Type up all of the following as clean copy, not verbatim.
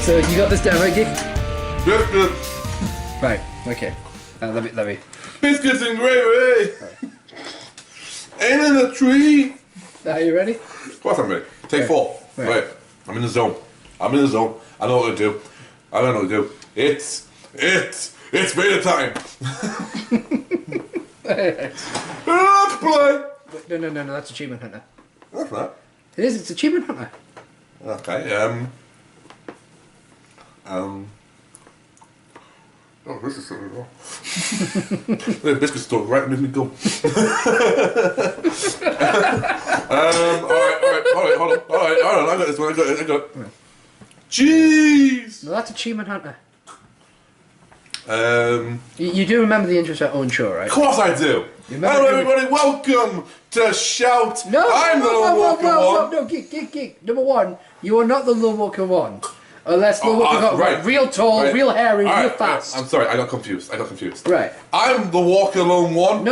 So you got this down, right, Geek? Yes, good. Right. Okay. Let me. Biscuits and gravy. Ain't in a tree. Are you ready? Of course I'm ready. Take Right. 4. Right. Right. I'm in the zone. I know what to do. I don't know what to do. It's beta time. Let's play. No. That's Achievement Hunter. That's not. It is. It's Achievement Hunter. Okay. Oh, this is something wrong. The biscuit store right made me go. Alright, hold on. I got this one, I got it. Jeez! No, that's Achievement Hunter. Of You do remember the intro to Own Show, right? course I do. Hello everybody, welcome to Shout. I'm the Lone Walker one. No, Geek. Number one, you are not the Lone Walker one. Unless Lone Walker got right. real tall, Right. real hairy, real Alright, fast. I'm sorry, I got confused. Right. I'm the Walker Lone one.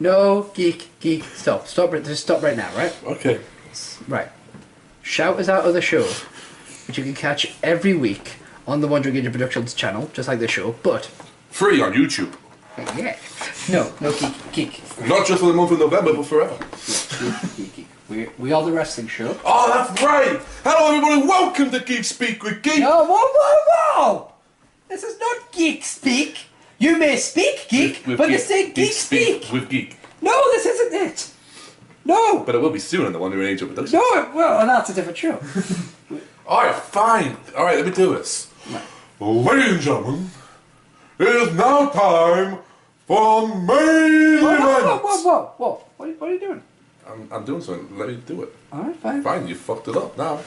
No, Geek. Stop, just stop right now, right? Okay. Right. Shout is our other show, which you can catch every week on the Wondering Angel Productions channel, just like this show, but... Free on YouTube. Yeah. No, Geek. Not just for the month of November, but forever. Geek. We are the wrestling show. Oh, that's right! Hello everybody, welcome to Geek Speak with Geek! No, whoa! This is not Geek Speak. You may speak, Geek, With but Geek. this ain't Geek Speak. With Geek. No, this isn't it. No. But it will be soon on the Wondering Angel Productions. No, well, that's a different show. Alright, fine. Alright, let me do this. Ladies and gentlemen, it is now time for main event! Whoa. What are you doing? I'm doing something. Let me do it. Alright, fine. Fine, you fucked it up now.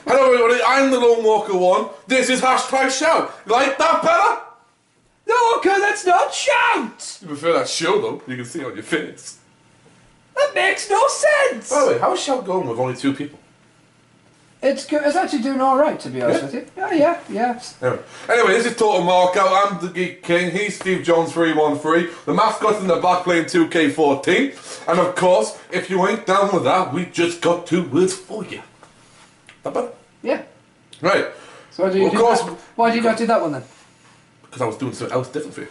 Hello everybody, I'm the Lone Walker one. This is hashtag Shout. Like that better? No, because that's not Shout! You prefer that show though, you can see it on your face. That makes no sense! By the way, how's Shout going with only 2 people? It's good. It's actually doing alright, to be honest with you. Yeah. Anyway, this is Total Markout. I'm the Geek King. He's Steve Jones 313. The mascot's in the back playing 2K14. And of course, if you ain't down with that, we just got 2 words for you. That better? Yeah. Right. So why do you Of do course. that? Why did you not do that one then? Because I was doing something else different for you.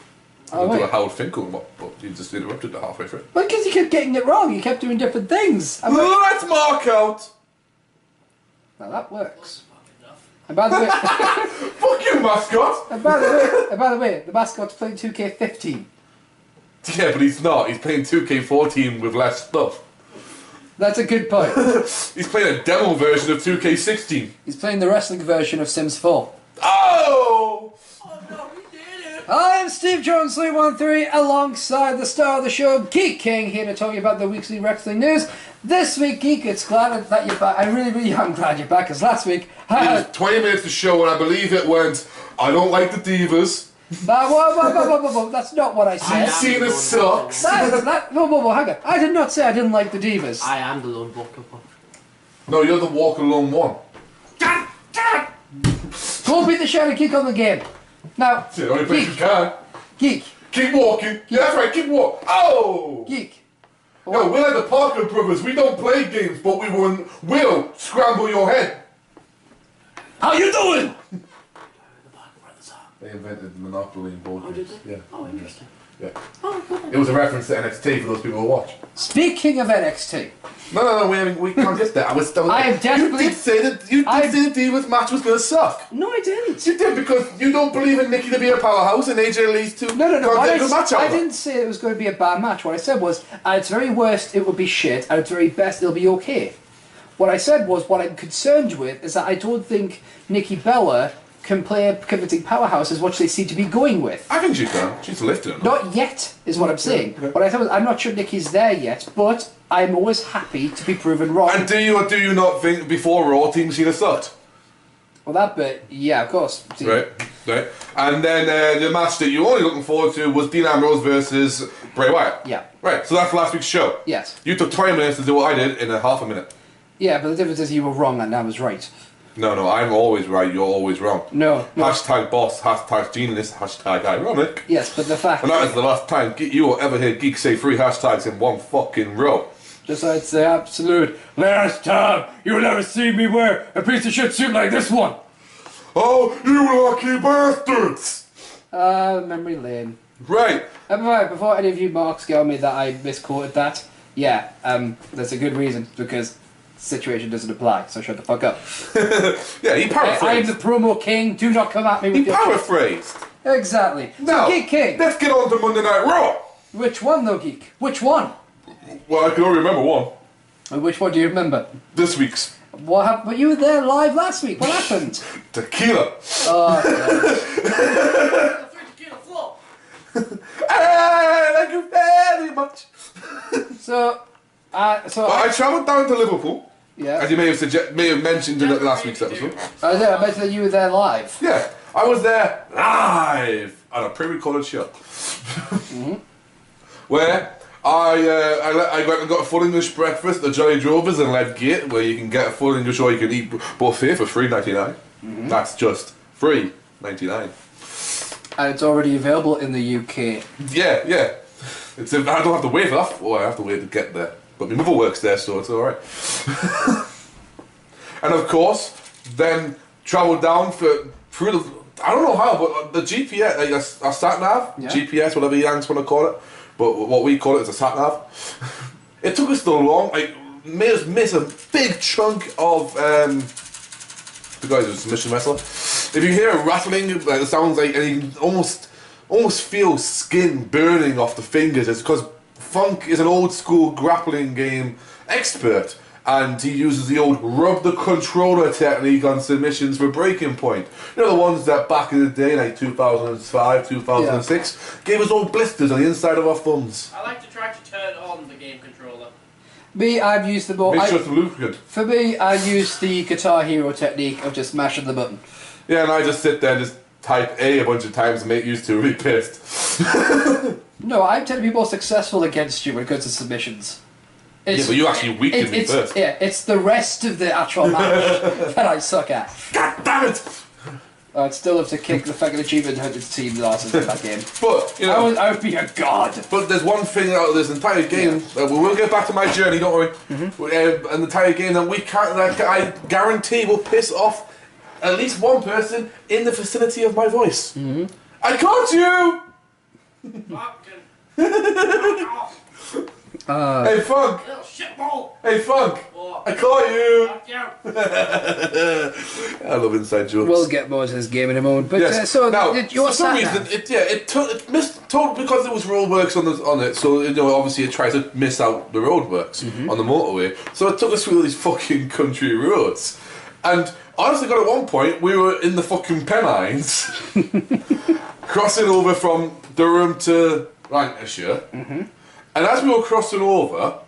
I Oh, was doing wait. a Howard Finkel, but you just interrupted it halfway through. Well, because you kept getting it wrong. You kept doing different things. Let's mark out. Now that works. And by the way, Fuck you, mascot. and by the way, the mascot's playing 2K15. Yeah, but he's not. He's playing 2K14 with less stuff. That's a good point. He's playing a demo version of 2K16. He's playing the wrestling version of Sims 4. Oh! I am Steve Jones 313 alongside the star of the show, Geek King, here to tell you about the weekly wrestling news. This week, Geek, it's glad that you're back. I really am glad you're back, because last week It was 20 minutes to show, and I believe it went, I don't like the divas. Whoa, that's not what I said. Cena sucks. Whoa, hang on. I did not say I didn't like the divas. I am the Lone Walker one. No, you're the Walker Alone one. Go beat the shit out of Geek on the game. Now, It's the only place you can. Geek. Keep walking. Yeah, that's right, keep walking. Oh! Geek. No, we're like the Parker brothers. We don't play games, but we'll scramble your head. How you doing? They invented Monopoly and board games. Yeah. Oh, interesting. Yeah. It was a reference to NXT for those people who watch. Speaking of NXT, No, we can't get that. I have definitely- You did say that the Divas match was going to suck. no, I didn't. You did because you don't believe in Nikki to be a powerhouse and AJ Lee's too. No. Can't take a match out I of her. didn't say it was going to be a bad match. What I said was, at its very worst, it will be shit. At its very best, it'll be okay. What I said was, what I'm concerned with is that I don't think Nikki Bella can play a convincing powerhouse as much as they seem to be going with. I think she can. She's lifting it. Not yet, is what I'm saying. Yeah. What I said was, I'm not sure Nikki's there yet, but I'm always happy to be proven wrong. And do you or do you not think before Raw Team Cena sucked? Well, that bit, yeah, of course. Right. And then the match that you were only looking forward to was Dean Ambrose versus Bray Wyatt. Yeah. Right, so that's last week's show. Yes. You took 20 minutes to do what I did in a half a minute. Yeah, but the difference is you were wrong and I was right. No, I'm always right, you're always wrong. No. Hashtag boss, hashtag genius, hashtag ironic. Yes, but the fact... And that is the last time you will ever hear Geek say 3 hashtags in one fucking row. Besides the absolute last time you'll ever see me wear a piece of shit suit like this one. Oh, you lucky bastards! Memory lane. Right. Before any of you marks get on me that I misquoted that, yeah, there's a good reason, because the situation doesn't apply, so shut the fuck up. Yeah, he paraphrased. I am the promo king, do not come at me with He your paraphrased. shit. Exactly. Now, So, Geek King. let's get on to Monday Night Raw. Which one though, Geek? Which one? Well, I can only remember one. And which one do you remember? This week's. What happened? But you were there live last week. What happened? Tequila. Oh, I like you very much. So I travelled down to Liverpool, yeah. as you may have mentioned in last week's episode. I mentioned that you were there live. Yeah, I was there live on a pre-recorded show, where I went and got a full English breakfast at the Jolly Drovers in Ledgate, where you can get a full English or you can eat buffet for $3.99. That's just $3.99. And it's already available in the UK. Yeah, yeah. I don't have to wait for that. Oh, I have to wait to get there. But my mother works there, so it's alright. And of course, then travelled down through the... I don't know how, but the GPS, like a sat-nav, yeah. GPS, whatever you Yanks want to call it, but what we call it is a sat-nav. It took us so long, like, made us miss a big chunk of... the guy who's a submission wrestler. If you hear a rattling, like, it sounds like, and you almost feel skin burning off the fingers, it's because Funk is an old school grappling game expert, and he uses the old rub the controller technique on submissions for breaking point. You know, the ones that back in the day, like 2005, 2006, gave us all blisters on the inside of our thumbs. I like to try to turn on the game controller. Me, I've used the more. Make sure it's lubricant. For me, I use the Guitar Hero technique of just mashing the button. Yeah, and I just sit there and just type A bunch of times and make used to really pissed. No, I tend to be more successful against you when it comes to submissions. Yeah, but you actually weakened me first. Yeah, it's the rest of the actual match that I suck at. God damn it! I'd still have to kick the fucking achievement hunted team's asses in that game. But, you know... I would be a god. But there's one thing out of this entire game, we will get back to my journey, don't worry, and the entire game that we can't, that I guarantee will piss off at least one person in the vicinity of my voice. I caught you! Hey Funk! Little shitball! Hey Funk! What? I caught you! Fuck you! I love inside jokes. We'll get more to this game in a moment. But Yes. so Now, your for some sat-nav. reason, it missed because there was roadworks on it. So you know, obviously, it tried to miss out the roadworks on the motorway. So it took us through these fucking country roads, and honestly, got at one point we were in the fucking Pennines, crossing over from Durham to Lancashire, and as we were crossing over,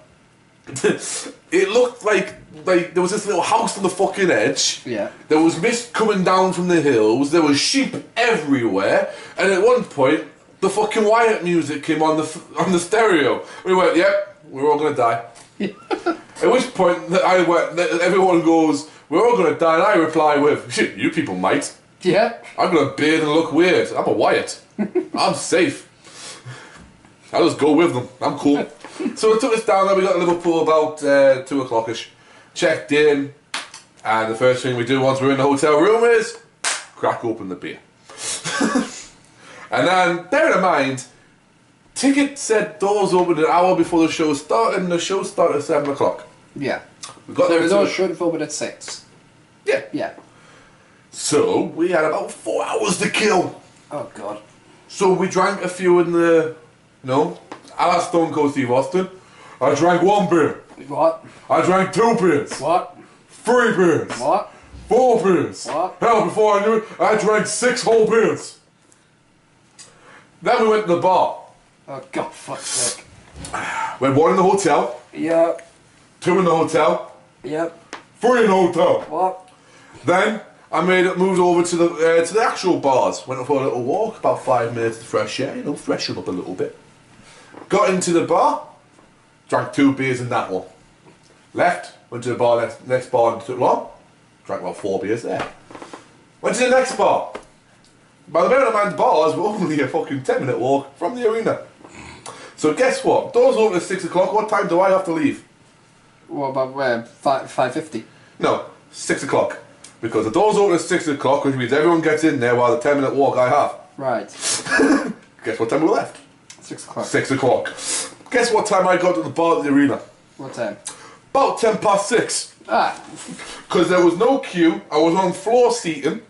it looked like there was this little house on the fucking edge. Yeah. There was mist coming down from the hills. There was sheep everywhere. And at one point, the fucking Wyatt music came on the stereo. We went, yep, we're all gonna die. At which point, everyone goes, we're all gonna die. And I reply with, shit, you people might. Yeah. I'm gonna beard and look weird. I'm a Wyatt. I'm safe. I'll just go with them. I'm cool. So it took us down there. We got to Liverpool about 2 o'clock-ish. Checked in, and the first thing we do once we're in the hotel room is crack open the beer. And then, bear in mind, ticket said doors opened an hour before the show started, and the show started at 7 o'clock. Yeah. We got So there. the door should open at 6. Yeah. Yeah. So we had about 4 hours to kill. Oh god. So we drank a few in the, a la Stone Cold Steve Austin. I drank 1 beer. What? I drank 2 beers. What? 3 beers. What? 4 beers. What? Hell, before I knew it, I drank 6 whole beers. Then we went to the bar. Oh god, fuck's sake. We had 1 in the hotel, Yep. 2 in the hotel, Yep. 3 in the hotel. What? Then I moved over to the actual bars. Went for a little walk, about 5 minutes to fresh air, freshen up a little bit. Got into the bar, drank 2 beers in that one. Left, went to the bar next bar and took long, drank about 4 beers there. Went to the next bar. By the bearing in mind, bars were only a fucking 10-minute walk from the arena. So guess what? Doors open at 6 o'clock. What time do I have to leave? What about 5:50? No, 6 o'clock. Because the doors open at 6 o'clock, which means everyone gets in there while the 10-minute walk I have. Right. Guess what time we left? 6 o'clock. 6 o'clock. Guess what time I got to the bar at the arena? What time? About 6:10. Ah. Because there was no queue, I was on floor seating.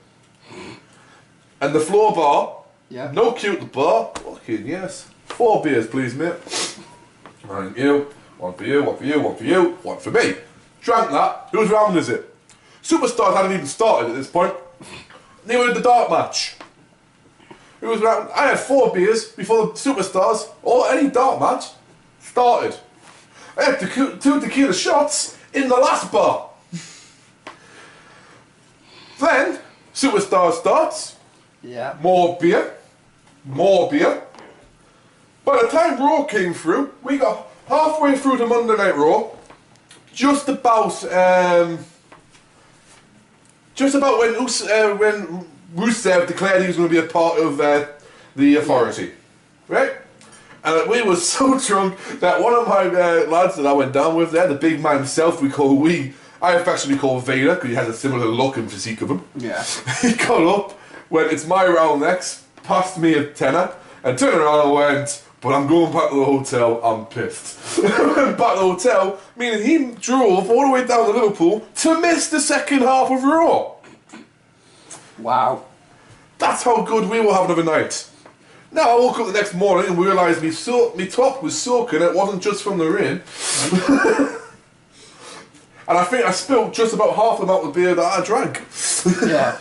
And the floor bar. Yeah. No queue at the bar. Fucking yes. 4 beers, please, mate. Thank you. One for you, one for you, one for you, one for me. Drank that. Whose round is it? Superstars hadn't even started at this point. Neither did the dart match. It was round. I had 4 beers before the Superstars or any dart match started. I had 2 tequila shots in the last bar. Then Superstars starts. Yeah. More beer. More beer. By the time Raw came through, we got halfway through to Monday Night Raw. Just about when Rusev declared he was going to be a part of the Authority, right? And we were so drunk that one of my lads that I went down with there, the big man himself, I affectionately call Vader because he has a similar look and physique of him. Yeah. He got up, went, "It's my round next," passed me a tenner, and turned around and went, "But I'm going back to the hotel, I'm pissed." Went back to the hotel, meaning he drove all the way down to Liverpool to miss the second half of Raw. Wow. That's how good we were having of a night. Now I woke up the next morning and realised me top was soaking, it wasn't just from the rain. And I think I spilled just about half the amount of beer that I drank. Yeah.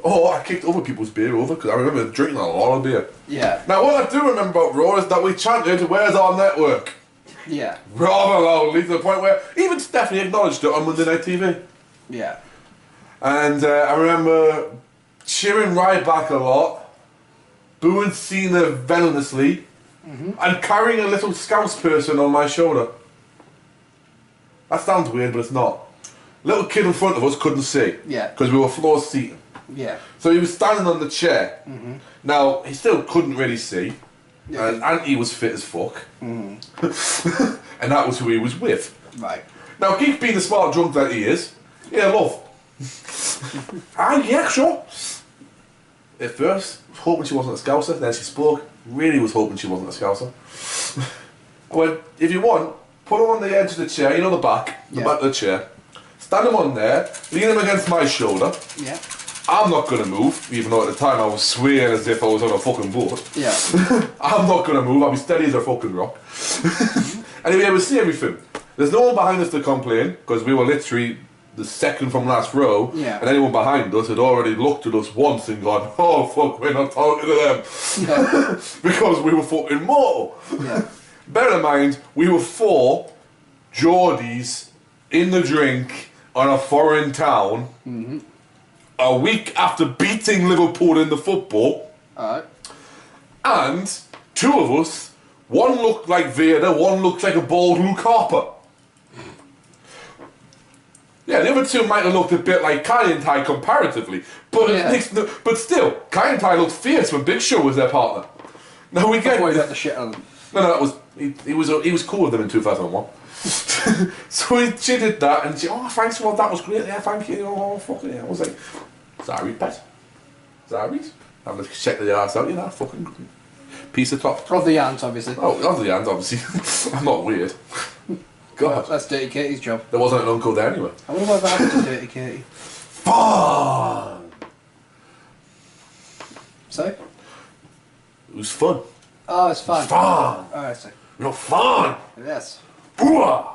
Oh, I kicked other people's beer over because I remember drinking a lot of beer. Yeah. Now what I do remember about Raw is that we chanted, "Where's our network?" Yeah. Rather loudly, to the point where even Stephanie acknowledged it on Monday Night TV. Yeah. And I remember cheering Ryback a lot, booing Cena venomously, and carrying a little Scouse person on my shoulder. That sounds weird, but it's not. Little kid in front of us couldn't see. Yeah. Because we were floor seating. Yeah. So he was standing on the chair. Now, he still couldn't really see. Yeah. And Auntie was fit as fuck. And that was who he was with. Right. Now, Geek being the smart drunk that he is, yeah, love. Yeah, sure. At first, hoping she wasn't a Scouser, then she spoke, really was hoping she wasn't a Scouser. I went, "If you want, put him on the edge of the chair, the back, back of the chair. Stand him on there, lean him against my shoulder. Yeah. I'm not going to move, even though at the time I was swaying as if I was on a fucking boat. Yeah. I'm not going to move, I'll be steady as a fucking rock." And he'll be able to see everything. There's no one behind us to complain, because we were literally the second from last row, Yeah. and anyone behind us had already looked at us once and gone, "Oh fuck, we're not talking to them." Yeah. Because we were fucking mortal. Yeah. Bear in mind, we were 4 Geordies in the drink on a foreign town a week after beating Liverpool in the football, Alright. and 2 of us, one looked like Vader, one looked like a bald Luke Harper. Yeah, the other 2 might have looked a bit like Kai and Tai comparatively, but but still, Kai and Tai looked fierce when Big Show was their partner. Now we get. Before he got the shit on them. No, that was he was cool with them in 2001. So she did that, and she, "Oh, thanks, well, that was great. Yeah, thank you. Oh, fucking yeah." I was like, "Sorry, pet. Sorry." I'm gonna check the ass out, fucking piece of top. Of the ants, obviously. Oh, on the hand, obviously. I'm not weird. God, That's Dirty Katie's job. there wasn't an uncle there anyway. I wonder what happened to Dirty Katie. Fun. So? It was fun. Oh, it's fun. Fun. Oh, I see. Fun. Yes. Booah.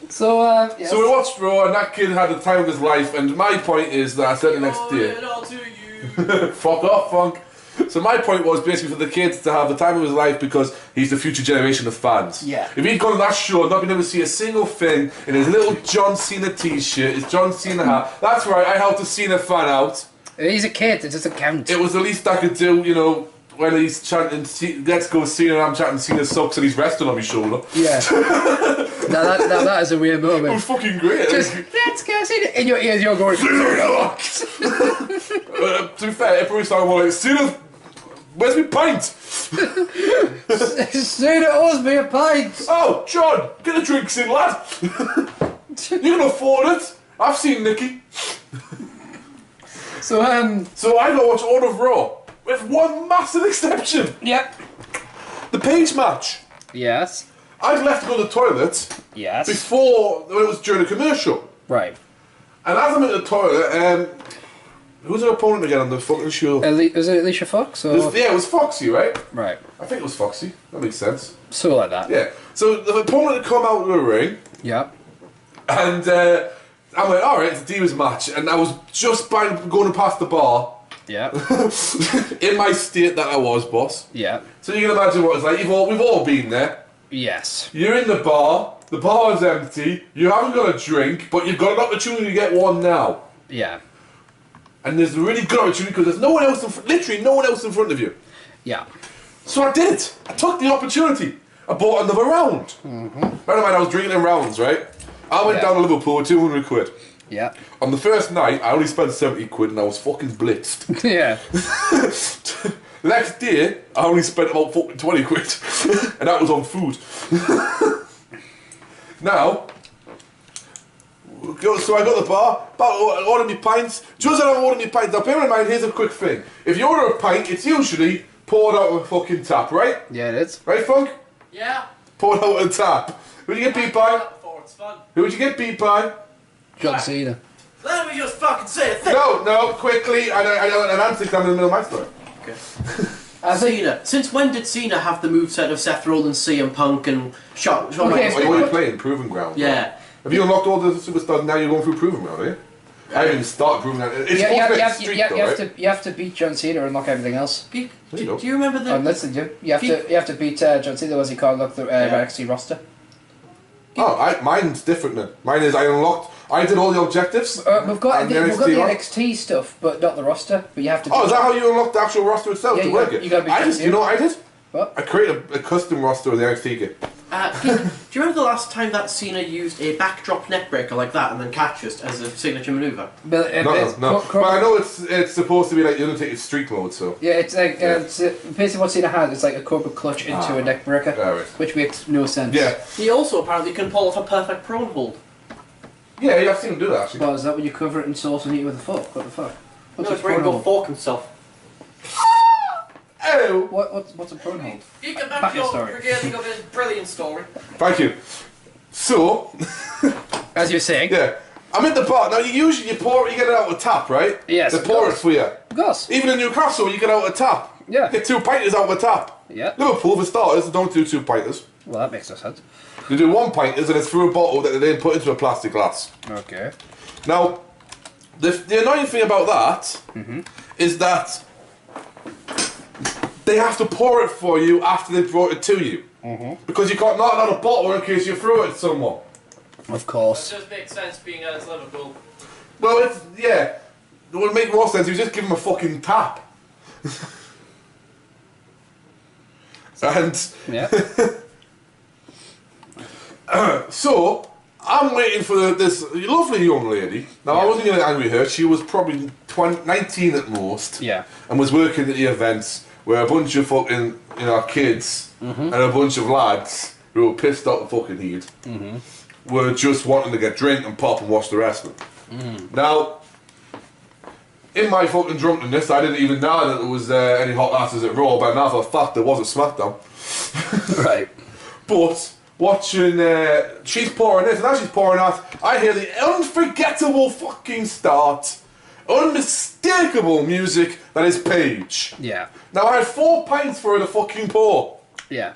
So, yes. So we watched Raw, and that kid had the time of his life. And my point is that I said the next day, It all to you. "Fuck off, Funk." So my point was basically for the kids to have the time of his life because he's the future generation of fans. Yeah. If he'd gone to that show and not been able to see a single thing in his little John Cena t-shirt, his John Cena hat, that's right, I helped a Cena fan out. He's a kid, it doesn't count. It was the least I could do, when he's chanting, "Let's go Cena," and I'm chanting, "Cena sucks," and he's resting on my shoulder. Yeah. now that is a weird It moment. was fucking great. Just, let's go see it. In your ears, you're going, To be fair, every time I'm like, "Cena, where's my pint?" Cena owes me a pint. Oh, John, get the drinks in, lad. You can afford it. I've seen Nikki. So So I got watch all of Raw with one massive exception: yep. the Page match. Yes. I'd left to go to the toilet Yes. before when it was during a commercial, Right. and as I'm in the toilet, who's her opponent again on the fucking show? Was it Alicia Fox or? Yeah, it was Foxy, right? Right. I think it was Foxy. That makes sense. So like that. Yeah. So the opponent had come out of the ring, Yep. and I went, all right, it's a Divas match, and I was just going past the bar. Yep. In my state that I was, boss. Yep. So you can imagine what it's like. We've all been there. Yes. You're in the bar's empty, you haven't got a drink, but you've got an opportunity to get one now. Yeah. And there's a really good opportunity because there's no one else, literally no one else in front of you. Yeah. So I did it. I took the opportunity. I bought another round. Bear in mind, I was drinking in rounds, right? I went down to Liverpool with 200 quid. Yeah. On the first night, I only spent 70 quid and I was fucking blitzed. Yeah. The next day, I only spent about fucking 20 quid. And that was on food. Now, so I got the bar, ordered me pints. Just as I ordered me pints, now bear in mind, here's a quick thing. If you order a pint, it's usually poured out of a fucking tap, right? Yeah, it is. Right, Funk? Yeah. Poured out of a tap. Who'd you get beat by? Before, it's fun. Who'd you get beat by? John Cena. Let me just fucking say a thing. No, quickly. I an answer down in the middle of my story. Okay. Cena. Since when did Cena have the moveset of Seth Rollins, CM Punk, and Shawn Okay, What Michaels? are you playing? Proving Ground. Yeah. Have you unlocked all the superstars now you're going through Proving Ground, are you? I haven't even started Proving Ground. It's Yeah, supposed to be a streak though, right? you have to beat John Cena and unlock everything else. Do There you go. you remember the? Listen, you have to beat John Cena. What's he called? Look, the NXT roster. Oh, mine's different then. Mine is I did all the objectives. We've got and the one. NXT stuff, but not the roster. But you have to. Oh, is that how you unlock the actual roster itself Yeah, to you work got- it? you gotta be You know what I did? What? I created a custom roster of the NXT game. Do you remember the last time that Cena used a backdrop neckbreaker like that and then catches as a signature maneuver? But, No. But I know it's supposed to be like the Undertaker's streak mode, so. Yeah, it's like it's, basically what Cena has. It's like a Cobra clutch into a neck breaker, Right. which makes no sense. Yeah. He also apparently can pull off a perfect prone hold. Yeah, I've seen him do that actually. Well, is that when you cover it in sauce and eat it with a fork? What the fuck? What's No, a it's where he prone can go hold? fork himself. Oh! What's a prone hold? You can Back back your your story. regaling of his brilliant story. Thank you. So, As you're saying. yeah. I'm in the bar. Now, you pour it, you get it out of a tap, right? Yes, They of pour it course. for you. Of course. Even in Newcastle, you get out of a tap. Yeah. You get 2 pinters out of a tap. Yeah. Liverpool, for starters, they don't do 2 pinters. Well, that makes no sense. They do 1 pinters and it's through a bottle that they then put into a plastic glass. Okay. Now, the annoying thing about that is that they have to pour it for you after they brought it to you. Because you can't knock it out of a bottle in case you throw it at someone. Of It course. does make sense being as Liverpool. Well, it would make more sense if you just give them a fucking tap. And Yeah. so, I'm waiting for this lovely young lady. Now, I wasn't going to angry her. She was probably 19 at most. Yeah. And was working at the events where a bunch of fucking, kids and a bunch of lads who were pissed out the fucking heat were just wanting to get drink and pop and watch the wrestling. Now, in my fucking drunkenness, I didn't even know that there was any hot asses at Raw, but now for a fact there was at SmackDown. Right. But watching, she's pouring this, and as she's pouring that, I hear the unforgettable fucking start, unmistakable music that is Paige. Yeah. Now I had 4 pints for her to fucking pour. Yeah.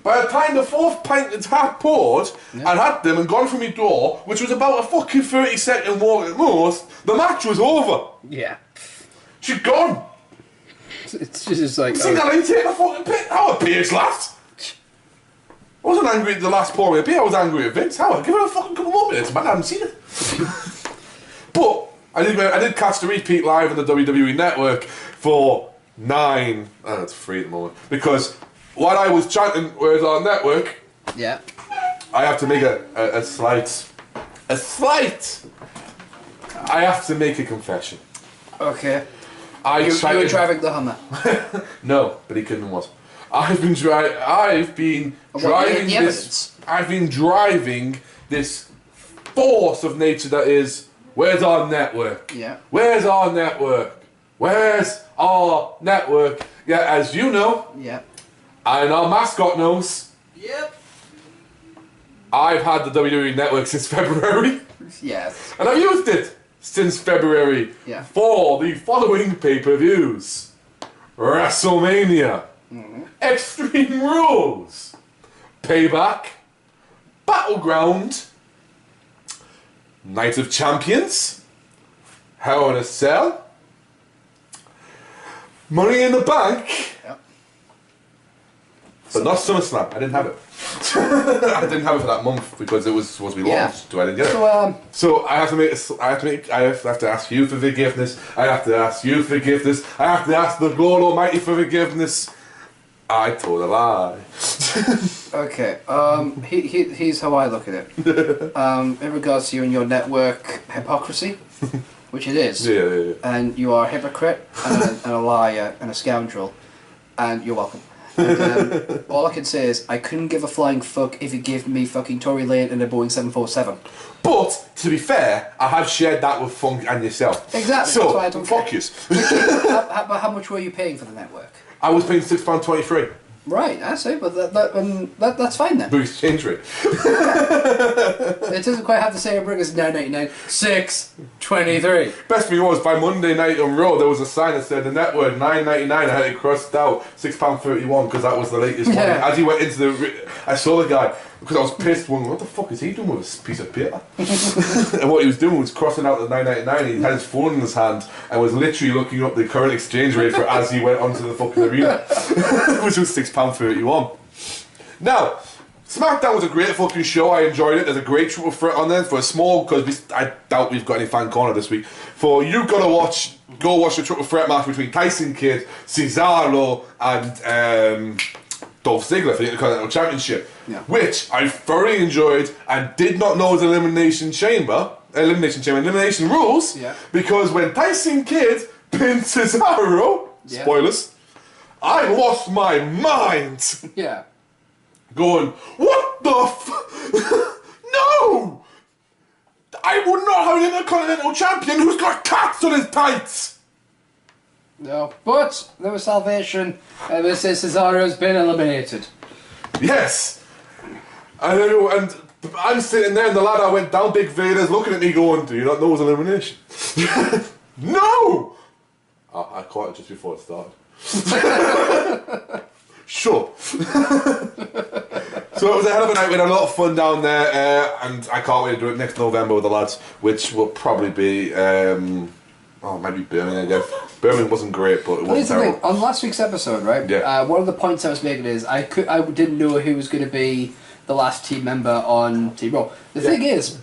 By the time the 4th pint had poured, I'd had them and gone from my door, which was about a fucking 30-second walk at most, the match was over. Yeah. She'd gone. It's just like. See that lady take a fucking pit? How a Paige last? I wasn't angry at the last pouring of beer, I was angry at Vince. How? Give her a fucking couple more minutes, man, I haven't seen it. But I did catch the repeat live on the WWE Network for 9. It's free at the moment. Because while I was chanting, whereas on network, Yeah. I have to make a slight. I have to make a confession. Okay. I You tried were to- driving the Hummer. No, but he couldn't was. I've been driving this force of nature that is. Where's our network? Yeah. Where's our network? Where's our network? Yeah, as you know, Yeah. and our mascot knows, Yep. I've had the WWE network since February. Yes. And I've used it since February Yeah. for the following pay-per-views. WrestleMania, Extreme Rules, Payback, Battleground, Night of Champions, Hell in a Cell, Money in the Bank, Yep. but not SummerSlam. I didn't have it. I didn't have it for that month because it was supposed to be launched, so I didn't get it. So I have to ask you for forgiveness. I have to ask you for forgiveness. I have to ask the Lord Almighty for forgiveness. I told a lie. Okay. Here's how I look at it. In regards to you and your network hypocrisy, which it is, Yeah. and you are a hypocrite and a liar and a scoundrel, and you're welcome. And, all I can say is I couldn't give a flying fuck if you gave me fucking Tory Lane and a Boeing 747. But to be fair, I have shared that with Funk and yourself. Exactly. So that's why I don't fuck care. yous. How much were you paying for the network? I was paying £6.23. Right, I see, but that's fine then. Boost exchange rate. It doesn't quite have the same ring as 9.99. 6.23. Best thing was by Monday night on Raw there was a sign that said the network $9.99. I had it crossed out £6.31 because that was the latest one. Yeah. As he went into I saw the guy because I was pissed. Wondering what the fuck is he doing with this piece of paper? And what he was doing was crossing out the $9.99. He had his phone in his hand and was literally looking up the current exchange rate for as he went onto the fucking arena, which was £6.31. Now, SmackDown was a great fucking show. I enjoyed it. There's a great triple threat on there for a small, because I doubt we've got any fan corner this week. For you gotta go watch the triple threat match between Tyson Kidd, Cesaro, and Dolph Ziggler for the Intercontinental Championship, which I thoroughly enjoyed and did not know was Elimination Rules, because when Tyson Kidd pinned Cesaro, spoilers, I lost my mind. Yeah. Going, what the No! I would not have an Intercontinental Champion who's got cats on his tights! No, but there was salvation ever since Cesaro's been eliminated. Yes! And I'm sitting there and the lad I went down, Big Vader's looking at me going, do you not know it was elimination? No! I caught it just before it started. Sure. So it was a hell of a night. We had a lot of fun down there, and I can't wait to do it next November with the lads, which will probably be, maybe Birmingham again. Birmingham wasn't great, but it wasn't terrible. On last week's episode, right? Yeah. One of the points I was making is I didn't know who was going to be the last team member on Team Raw. The thing is,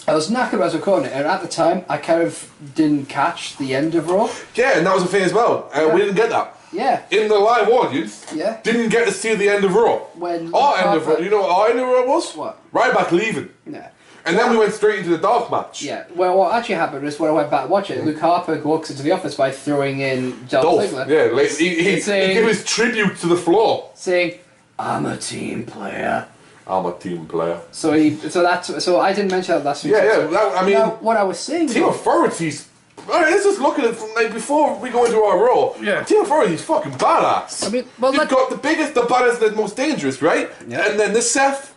I was knackered when I was recording it, and at the time I kind of didn't catch the end of Raw. Yeah, and that was the thing as well. We didn't get that. Yeah. In the live audience, didn't get to see the end of Raw. Our end of Raw, you know what our end of Raw was? What? Ryback leaving. Yeah. And then we went straight into the dark match. Yeah. Well, what actually happened is when I went back to watch it, Luke Harper walks into the office by throwing in Dolph Ziggler. Yeah, like, he gave his tribute to the floor, saying, "I'm a team player." I'm a team player. So I didn't mention that last week. Yeah. What I was saying. Team Authority's. Alright, let's just look at it from before we go into our Raw. Yeah. Team Authority's fucking badass. I mean, you've got the biggest, the baddest, the most dangerous, right? Yeah. And then the Seth.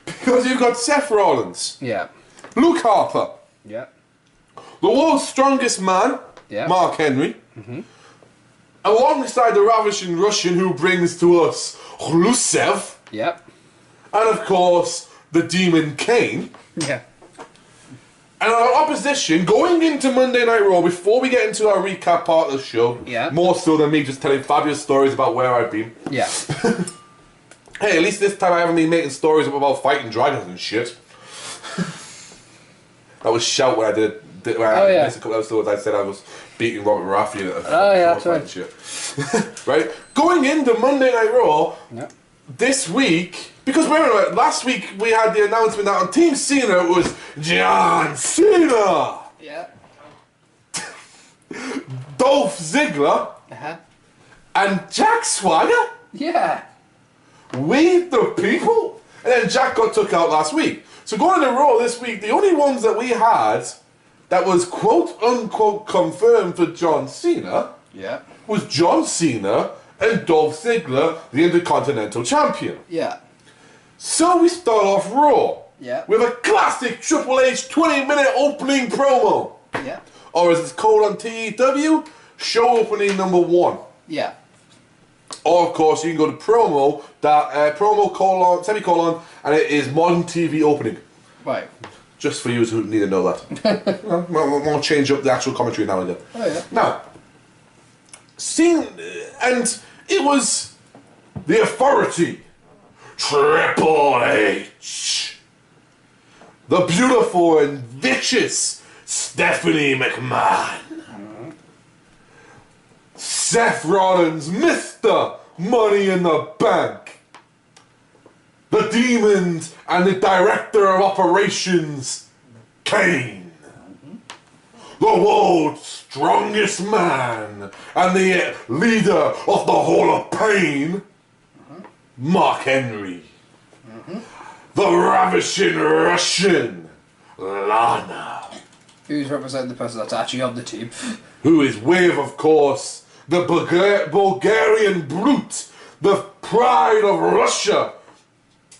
Because you've got Seth Rollins. Yeah. Luke Harper. Yeah. The world's strongest man. Yeah. Mark Henry. Mm-hmm. Alongside the ravishing Russian who brings to us Rusev. Yep. And of course, the Demon Kane. Yeah. And our opposition, going into Monday Night Raw, before we get into our recap part of the show, more so than me just telling fabulous stories about where I've been. Yeah. Hey, at least this time I haven't been making stories about fighting dragons and shit. That was shout when I did when I missed a couple episodes. I said I was beating Robert Raffy at that's right. Shit. Right? Going into Monday Night Raw, this week, because remember, last week we had the announcement that on Team Cena it was John Cena! Yeah. Dolph Ziggler. Uh-huh. And Jack Swagger? Yeah. We the people? And then Jack got took out last week. So going to Raw this week, the only ones that we had that was quote-unquote confirmed for John Cena Yeah. was John Cena and Dolph Ziggler, the Intercontinental Champion. Yeah. So we start off Raw Yeah. with a classic Triple H 20-minute opening promo. Yeah. Or as it's called on TEW, show opening number 1. Yeah. Or of course you can go to promo, semicolon, and it is modern TV opening. Right. Just for you who need to know that. We'll change up the actual commentary now and then. Oh, yeah. Now, and it was the Authority, Triple H, the beautiful and vicious Stephanie McMahon, Seth Rollins, Mr. Money in the Bank, the Demon and the Director of Operations, Kane, the world's strongest man and the leader of the Hall of Pain, Mark Henry, the ravishing Russian, Lana, Who's representing the person that's actually on the team? who is with, of course, the Bulgarian brute, the pride of Russia,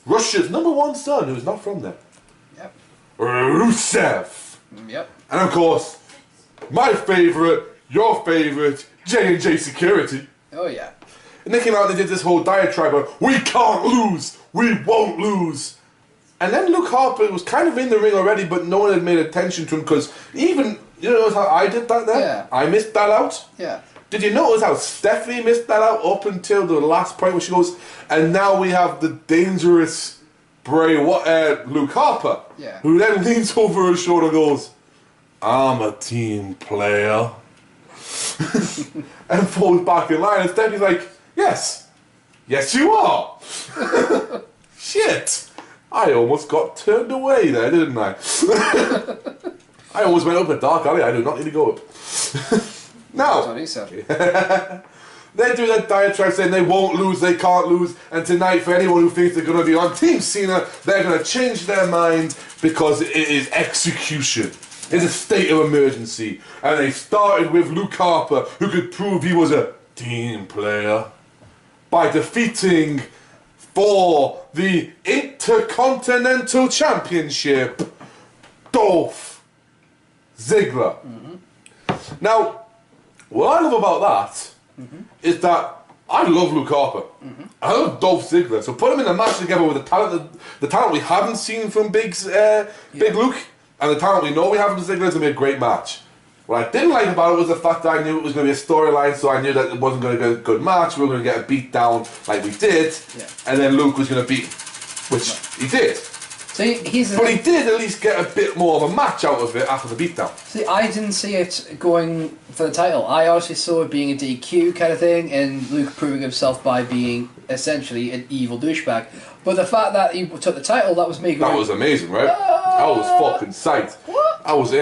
Russia's #1 son, who's not from there, Yep. Rusev. Yep. And of course, my favourite, your favourite, J&J Security. Oh, yeah. And they came out and they did this whole diatribe of, we can't lose, we won't lose. And then Luke Harper was kind of in the ring already, but no one had made attention to him because even, you know how I did that there? Yeah. I missed that out. Yeah. Did you notice how Stephanie missed that out up until the last point where she goes, and now we have the dangerous Luke Harper, Yeah. who then leans over her shoulder and goes, I'm a team player. And falls back in line, and Stephanie's like, yes, you are. Shit. I almost got turned away there, didn't I? I almost went up a dark alley I do not need to go up. Now, That's what he said. they do that diatribe saying they won't lose, they can't lose, and tonight for anyone who thinks they're going to be on Team Cena, they're going to change their mind because it is execution. It's a state of emergency. And they started with Luke Harper, who could prove he was a team player by defeating for the Intercontinental Championship, Dolph Ziggler. Now, what I love about that is that I love Luke Harper. I love Dolph Ziggler. So put them in a match together with the talent we haven't seen from Big Luke, and the talent we know we have from Ziggler, is going to be a great match. What I didn't like about it was the fact that I knew it was going to be a storyline, so I knew that it wasn't going to be a good match. We were going to get a beat down like we did, and then Luke was going to beat him, which he did. So he's. But he did at least get a bit more of a match out of it after the beatdown. See, I didn't see it going for the title. I honestly saw it being a DQ kind of thing, and Luke proving himself by being essentially an evil douchebag. But the fact that he took the title, that was me going... That was amazing, right? I was fucking psyched. What? I was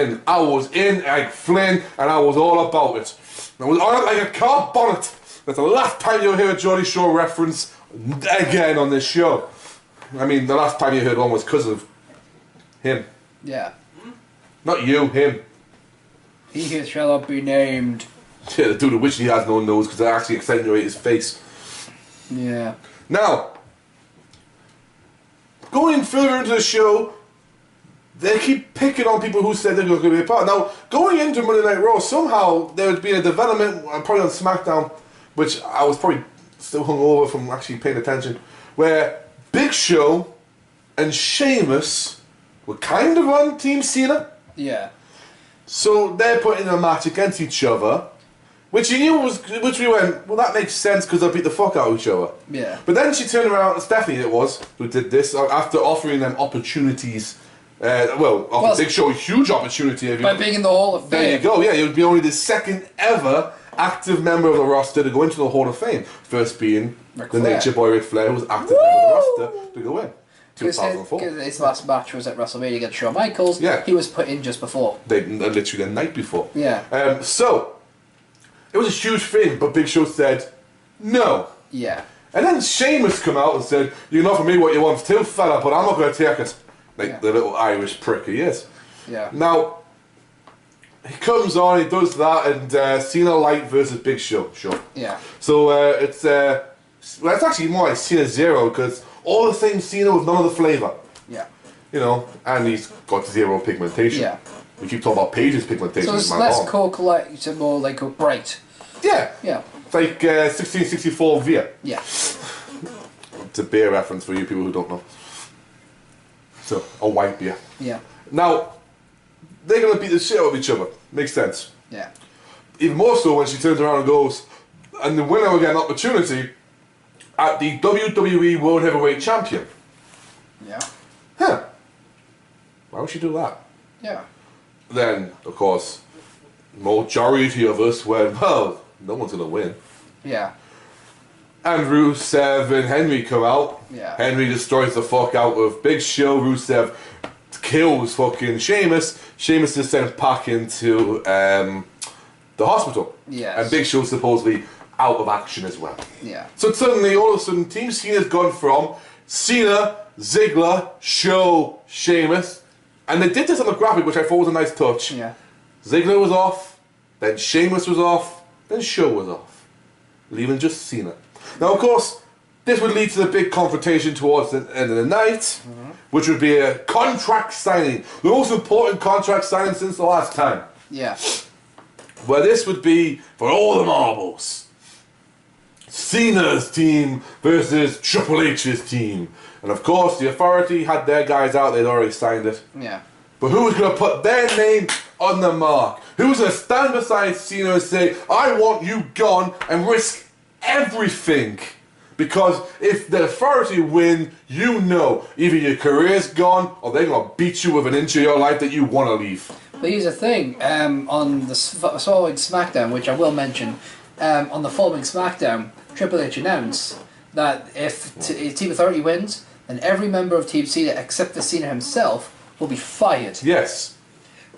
in like Flynn, and I was all about it. I was on it like a car bonnet. That's the last time you'll hear a Geordie Shore reference again on this show. I mean, the last time you heard one was because of him. Yeah. Not you, him. He who shall not be named. Yeah, the dude of which he has no nose because they actually accentuate his face. Yeah. Now, going further into the show, they keep picking on people who said they're going to be a part. Now, going into Monday Night Raw, somehow there had been a development, probably on SmackDown, which I was probably still hungover from actually paying attention, where Big Show and Sheamus were kind of on Team Cena. Yeah. So they're putting a match against each other, which you knew which we went, well, that makes sense because they'll beat the fuck out of each other. Yeah. But then she turned around, and Stephanie it was, who did this, after offering them opportunities. Offered Big Show a huge opportunity. By being in the Hall of Fame. There you go, yeah, it would be only the second ever active member of the roster to go into the Hall of Fame. First being the Nature Boy Ric Flair, who was active member of the roster to go in. 2004. His last match was at WrestleMania against Shawn Michaels. Yeah. He was put in just before. Literally the night before. Yeah. So, it was a huge thing, but Big Show said no. Yeah. And then Sheamus come out and said, "You can offer me what you want too, fella, but I'm not going to take it." Like the little Irish prick he is. Yeah. Now, he comes on, he does that, and Cena Light versus Big Show. Sure. Yeah. So it's actually more like Cena Zero, because all the same Cena with none of the flavour. Yeah. You know, and he's got zero pigmentation. Yeah. We keep talking about Paige's pigmentation. So it's less coke-like, it's more like a bright. Yeah. Yeah. It's like 1664 Via. Yeah. It's a beer reference for you people who don't know. So, a white beer. Yeah. Now, they're going to beat the shit out of each other. Makes sense. Yeah. Even more so when she turns around and goes, and the winner will get an opportunity at the WWE World Heavyweight Champion. Yeah. Huh. Why would she do that? Yeah. Then, of course, majority of us went, well, no one's going to win. Yeah. And Rusev and Henry come out. Yeah. Henry destroys the fuck out of Big Show. Rusev kills fucking Sheamus. Sheamus is sent back into the hospital. Yes. And Big Show's supposedly out of action as well. Yeah. So suddenly, all of a sudden, Team Cena's gone from Cena, Ziggler, Show, Sheamus. And they did this on the graphic, which I thought was a nice touch. Yeah. Ziggler was off, then Sheamus was off, then Show was off. Leaving just Cena. Now, of course, this would lead to the big confrontation towards the end of the night, which would be a contract signing. The most important contract signing since the last time. Yeah. Where this would be for all the marbles. Cena's team versus Triple H's team. And of course, the Authority had their guys out, they'd already signed it. Yeah. But who was going to put their name on the mark? Who was going to stand beside Cena and say, I want you gone, and risk everything? Because if the Authority win, you know, either your career's gone, or they're going to beat you with an inch of your life that you want to leave. But here's the thing, on the following SmackDown, which I will mention, on the following SmackDown, Triple H announced that if Team Authority wins, then every member of Team Cena except for Cena himself will be fired. Yes.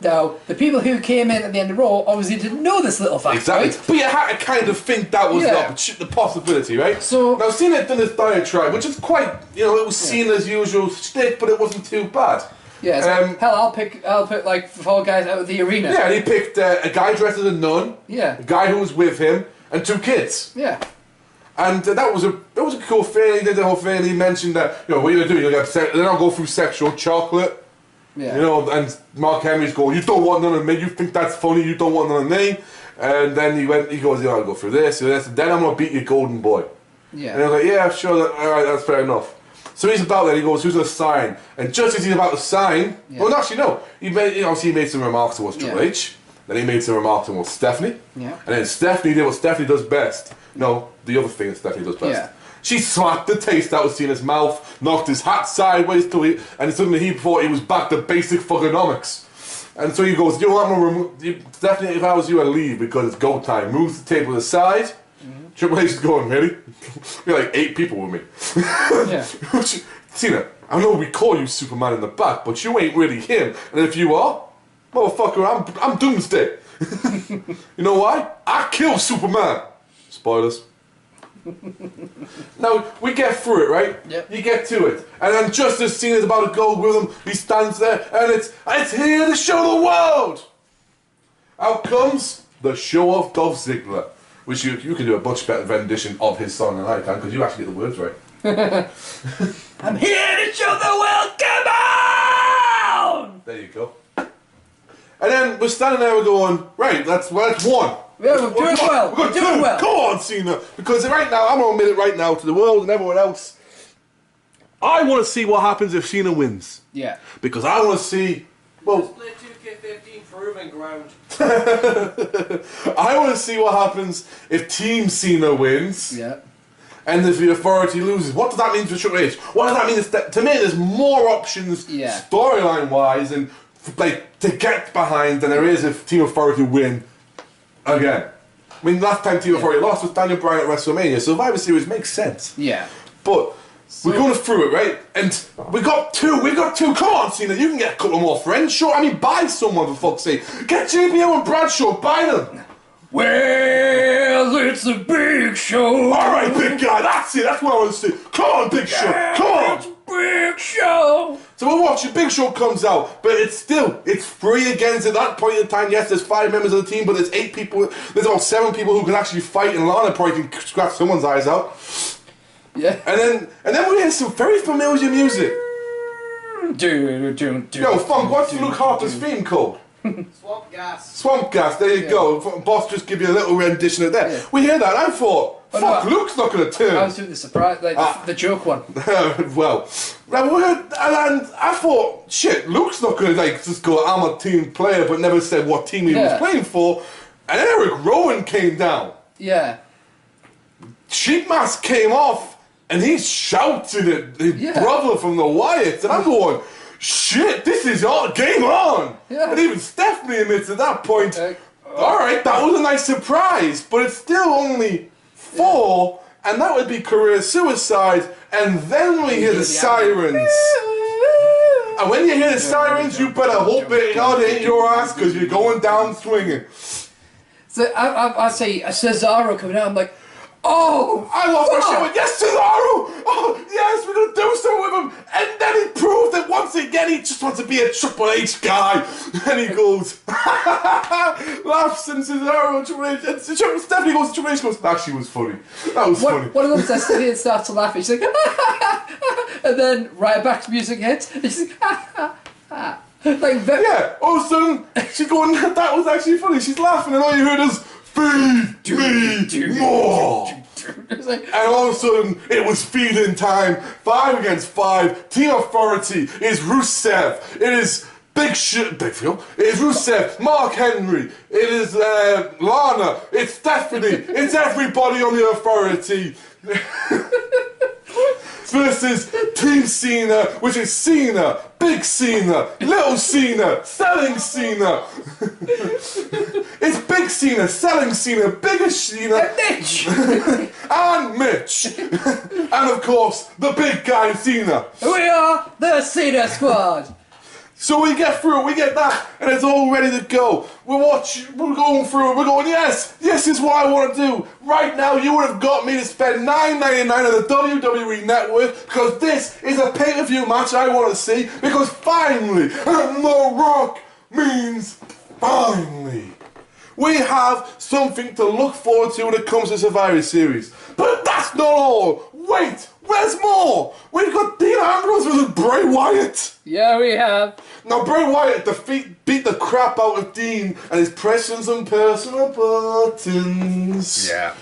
Now, the people who came in at the end of Raw obviously didn't know this little fact, Exactly. right? But you had to kind of think that was Yeah. the possibility, right? So- now Cena had done this diatribe, which is quite, it was Cena's usual shtick, but it wasn't too bad. Yeah, so, hell, I'll pick like 4 guys out of the arena. Yeah, and he picked a guy dressed as a nun, Yeah. a guy who was with him, and 2 kids. Yeah. And that was a cool thing. He did the whole thing. He mentioned that, what are you going to do? You're going to then I'll go through sexual chocolate. Yeah. And Mark Henry's going, you don't want none of me. You think that's funny. You don't want none of me. And then he goes, I'll go through this, and then I'm going to beat your golden boy. Yeah. And I was like, yeah, sure, all right, that's fair enough. So he's about that. He goes, who's going to sign? And just as he's about to sign, well, actually, no. He made some remarks towards Triple H. Then he made some remarks towards Stephanie. Yeah. And then Stephanie did what Stephanie does best. No, the other thing that Stephanie does best. Yeah. She slapped the taste out of Cena's mouth, knocked his hat sideways and suddenly he thought he was back to basic fuckonomics. And so he goes, I'm going to Stephanie, if I was you, I'd leave because it's go time. Moves the table aside. Triple H is going, really? You're like 8 people with me. Yeah. Cena, I know we call you Superman in the back, but you ain't really him. And if you are, motherfucker, I'm Doomsday. You know why? I kill Superman. Spoilers. Now, we get through it, right? Yep. You get to it. And then just as Cena's about to go with him, he stands there, and it's here to show the world! Out comes the show of Dolph Ziggler. Which you can do a much better rendition of his song than I can, because you actually get the words right. I'm here to show the world, come on! There you go. And then we're standing there, we're going, right, that's one. Yeah, we're doing well. We're doing well. Go on, Cena. Because right now, I'm going to admit it right now to the world and everyone else. I want to see what happens if Cena wins. Yeah. Because I want to see, well, Split 2K15 proving ground. I want to see what happens if Team Cena wins. Yeah. And if the Authority loses. What does that mean for Triple H? What does that mean? To me, there's more options storyline-wise and to get behind than there is if Team Authority win again. I mean, last time Team Authority lost was Daniel Bryan at WrestleMania. Survivor Series makes sense. Yeah. But we're going through it, right? And we got 2. Come on, Cena. You can get a couple more friends. Sure. I mean, buy someone, for fuck's sake. Get JBL and Bradshaw. Buy them. Well, it's It's the Big Show. All right, big guy, that's it. That's what I want to see. Come on, Big Show. Come on. It's Big Show. So we're watching. Big Show comes out, but it's free again. So at that point in time, yes, there's 5 members of the team, but there's 8 people. There's about 7 people who can actually fight, and Lana probably can scratch someone's eyes out. Yeah. And then we hear some very familiar music. Yo, Funk, what's Luke Harper's theme called? Swamp gas. Swamp Gas, there you go. Boss just give you a little rendition of that. Yeah. We hear that, and I thought, fuck, no, Luke's not going to turn. I was doing the surprise, like the joke one. Well, and I thought, shit, Luke's not going to like just go, I'm a team player, but never said what team he was playing for. And then Eric Rowan came down. Yeah. Sheep mask came off, and he's shouting at his brother from the Wyatts, and I'm going, shit, this is all game on. Yeah. And even Stephanie admits at that point, alright, that was a nice surprise, but it's still only 4, and that would be career suicide, and then we hear the sirens. And when you hear the sirens, you better hope it God ain't your ass, because you're going down swinging. So I say Cesaro coming out, I'm like, oh! I lost my shit with, yes, Cesaro! Oh, yes, we're going to do something with him! And then he proved that once again he just wants to be a Triple H guy. And he goes, laughs, and Cesaro and Triple H, and Stephanie goes, Triple H goes, that was funny. That was funny. One of them says to me and starts to laugh, and she's like, and then right back to music hits, and she's like, like that. Yeah, all of a sudden, she's going, that was actually funny. She's laughing, and all you heard is, feed me more. And all of a sudden, it was feeding time. 5 against 5. Team Authority is Rusev. It is Big Phil. It is Rusev. Mark Henry. It is Lana. It's Stephanie. It's everybody on the Authority. Versus Team Cena, which is Cena, Big Cena, Little Cena, Selling Cena. It's Big Cena, Selling Cena, Biggest Cena, And Mitch! and Mitch. And of course, the big guy Cena. We are the Cena Squad! So we get through it, we get that, and it's all ready to go. We're going through it, we're going, yes, this is what I want to do. Right now, you would have got me to spend $9.99 on the WWE Network, because this is a pay-per-view match I want to see, because finally, and The Rock means finally, we have something to look forward to when it comes to Survivor Series. But that's not all. Wait, where's more? We've got Dean Ambrose versus Bray Wyatt. Yeah, we have. Now, Bray Wyatt beat the crap out of Dean and is pressing some personal buttons. Yeah.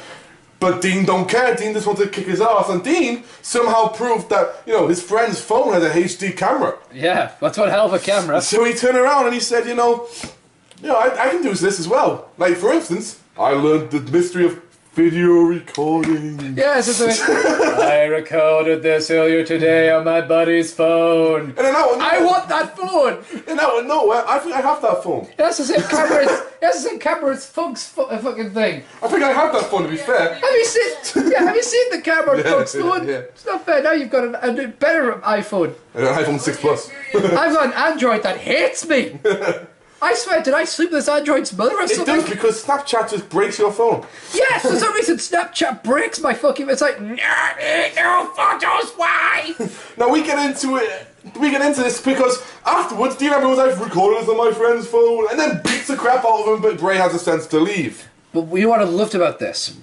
But Dean don't care. Dean just wants to kick his ass. And Dean somehow proved that, his friend's phone has a HD camera. Yeah, that's one hell of a camera. So he turned around and he said, I can do this as well. Like, for instance, I learned the mystery of video recording. Yes, it's I recorded this earlier today on my buddy's phone. And then I want that phone! And out of nowhere, I think I have that phone. That's the same camera as Funk's fucking thing. I think I have that phone, to be fair. Have you seen the camera on Funk's phone? Yeah. It's not fair. Now you've got a better iPhone. An iPhone 6 Plus. I've got an Android that hates me. I swear, did I sleep with this Android's mother or It something? does, because Snapchat just breaks your phone. Yes, for some reason Snapchat breaks my fucking... It's like, no photos, why? Now we get into it. We get into this because afterwards, Dean Ambrose was like, recorded this on my friend's phone, and then beats the crap out of him, but Bray has a sense to leave. But you know what I loved about this?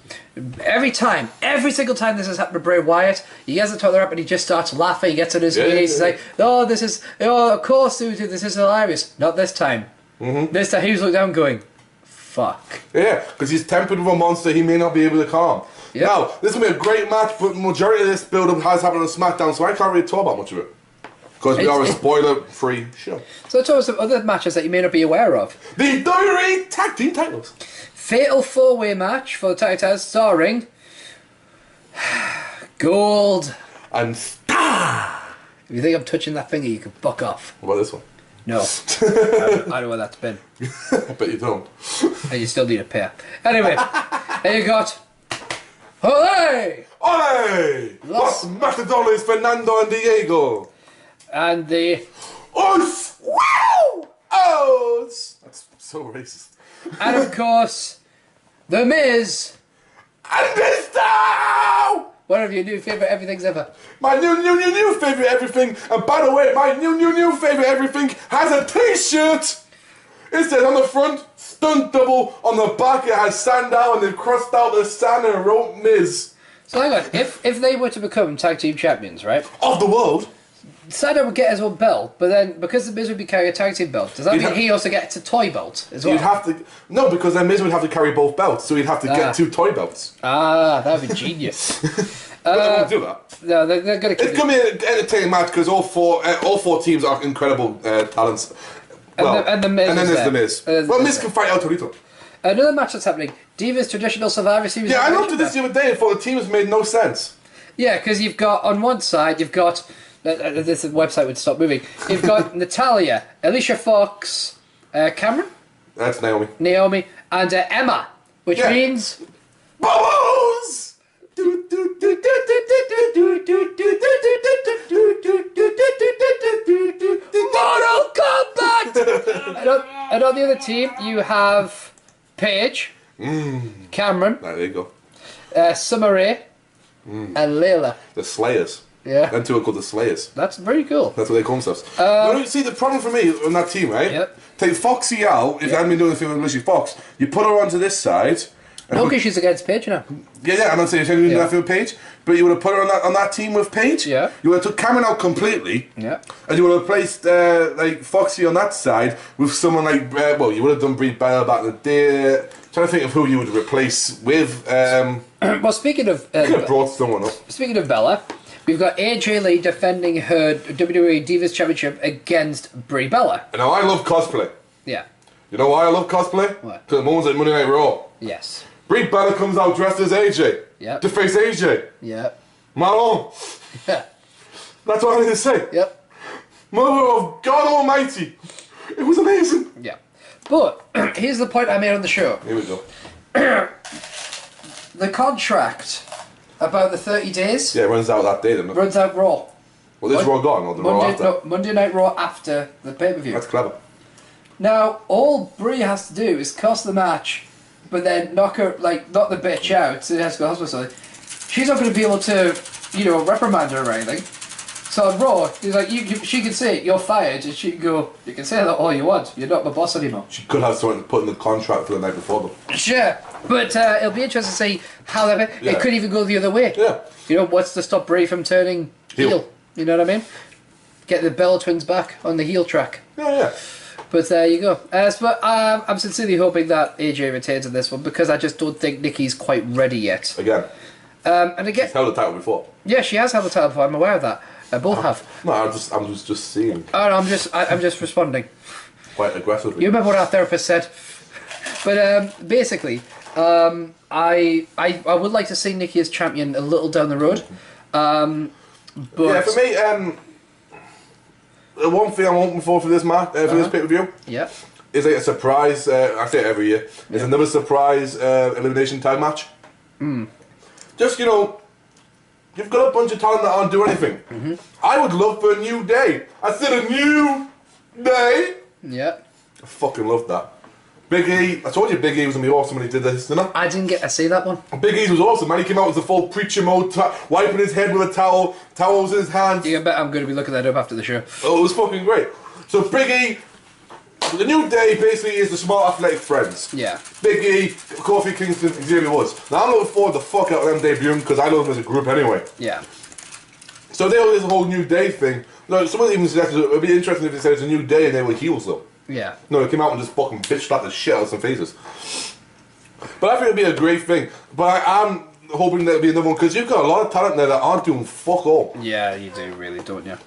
Every single time this has happened to Bray Wyatt, he gets the toilet up and he just starts laughing, he gets on his knees, he's like, of course, this is hilarious. Not this time. This time he was looking down going, fuck. Yeah, because he's tempered with a monster he may not be able to calm. Yep. Now, this is going to be a great match, but the majority of this build-up has happened on SmackDown, so I can't really talk about much of it. Because we are a spoiler-free show. So let's talk about some other matches that you may not be aware of. The WWE Tag Team titles. Fatal 4-way match for the tag titles starring Gold And Star. If you think I'm touching that finger, you can fuck off. What about this one? No. I don't know where that's been. I bet you don't. And you still need a pair. Anyway, there you got... Ole! Ole! Los Matadores, Fernando and Diego. And the... Os! Wow! Os! That's so racist. And of course, The Miz. And this now! One of your new favourite everythings ever. My new favourite everything. And by the way, my new favourite everything has a t-shirt. It says on the front, stunt double. On the back, it has Sandow, and they've crossed out the Sand and wrote Miz. So hang on, if they were to become tag team champions, right? Of the world. Sandow would get his own belt, but then because the Miz would be carrying a tag team belt, does that mean he also gets a toy belt as well? You'd have to... No, because then Miz would have to carry both belts, so he'd have to get 2 toy belts. Ah, that'd be genius. But they won't do that. No, they're going to keep It's going to be an entertaining match because all four teams are incredible talents. Well, and the Miz and then is there's the there. Miz. Well, Miz can fight El Torito. Another match that's happening, Divas Traditional Survivor Series. Yeah, I looked at this the other day and thought the teams made no sense. Yeah, because you've got, on one side, you've got, this website would stop moving, you've got Natalia, Alicia Fox, Cameron? That's Naomi. Naomi, and Emma, which means... Bubbles! Mortal Kombat! And on the other team, you have Paige, Cameron, There you go. Summer Rae, and Layla. The Slayers. Yeah. Them two are called the Slayers. That's very cool. That's what they call themselves. Well, you see, the problem for me on that team, right? Yep. Take Foxy out, if I hadn't been doing the thing with Lucy Fox, you put her onto this side. No, because she's against Paige now. Yeah, I'm not saying you're doing that with Paige, but you would have put her on that team with Paige. Yeah. You would have took Cameron out completely. Yeah. And you would have placed like Foxy on that side with someone like well, you would have done Brie Bella back in the day. Trying to think of who you would replace with. Well, speaking of you could have brought someone up. speaking of Bella, we've got AJ Lee defending her WWE Divas Championship against Brie Bella. And now I love cosplay. Yeah. You know why I love cosplay? What? Because the moments like Monday Night Raw. Yes. Brie Bella comes out dressed as AJ. Yep. To face AJ. Yep. Malone. Yeah. That's what I need to say. Yep. Mother of God Almighty. It was amazing. Yeah. But here's the point I made on the show. Here we go. The contract about the 30 days Yeah, it runs out that day, doesn't it? runs out Raw. Well, this Raw gone or the Raw after? Monday Night Raw after the pay-per-view. That's clever. Now, all Brie has to do is cost the match, but then knock the bitch out, so it has to go to hospital. She's not going to be able to, reprimand her or anything. So on Raw, he's like, she can say, you're fired, and she can go, you can say that all you want, you're not my boss anymore. She could have something to put in the contract for the night before, though. Sure, but it'll be interesting to see how that... Yeah. It could even go the other way. Yeah. What's to stop Brie from turning heel? You know what I mean? Get the Bella twins back on the heel track. Yeah. But there you go. But I'm sincerely hoping that AJ retains in this one because I just don't think Nikki's quite ready yet. Again. And again, She's held the title before. yeah, she has held the title before. I'm aware of that. Both have. No, I'm just seeing. Oh, no, I'm just responding. Quite aggressively. You remember what our therapist said? But basically, I would like to see Nikki as champion a little down the road. But yeah, for me, the one thing I'm hoping for this match, for this pay-per-view, yeah, is like a surprise. I say it every year. It's another surprise elimination tag match. Just you've got a bunch of talent that aren't doing anything. I would love for a new day. I said a new day. yeah. I fucking love that. Big E, I told you Big E was gonna be awesome when he did this, didn't I? I didn't get to see that one. Big E was awesome, man. He came out with the full preacher mode, wiping his head with a towel, towels in his hands. You can bet I'm going to be looking that up after the show. Oh, it was fucking great. So Big E, the new day basically is the smart athletic friends. Yeah. Big E, Kofi Kingston, Xavier Woods. Now I'm looking forward the fuck out of them debuting because I love them as a group anyway. Yeah. So they have this whole new day thing. No, someone even suggested it would be interesting if they said it's a new day and they were heels though. Yeah. No, they came out and just fucking bitch slapped the shit out of some faces. But I think it'd be a great thing. But I'm hoping there'll be another one because you've got a lot of talent there that aren't doing fuck all. Yeah, you do really, don't you? I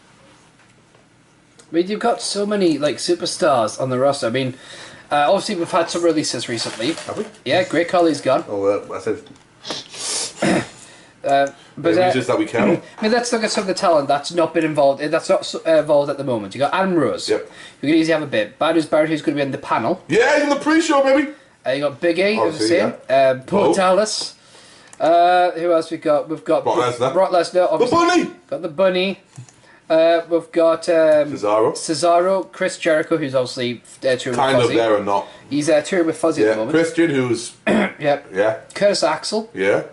mean, you've got so many superstars on the roster. I mean, obviously we've had some releases recently. Have we? Yeah, Great Khali's gone. Oh, I said. But it's just that we can. I mean, let's look at some of the talent that's not been involved. That's not involved at the moment. You got Adam Rose. Yep. You can easily have a bit. Barry's Barrett, who's going to be on the panel. Yeah, he's in the pre-show, baby. You got Big E, as I Obviously, say. Paul Dallas. Who else we got? We've got Brock Lesnar. Brock Lesnar. The Obviously. bunny. Got the bunny. We've got Cesaro, Chris Jericho, who's obviously touring with Kind of Fozzy. there and not. He's touring with Fozzy at the moment. Christian, who's... Yep. Yeah. Curtis Axel. Yeah.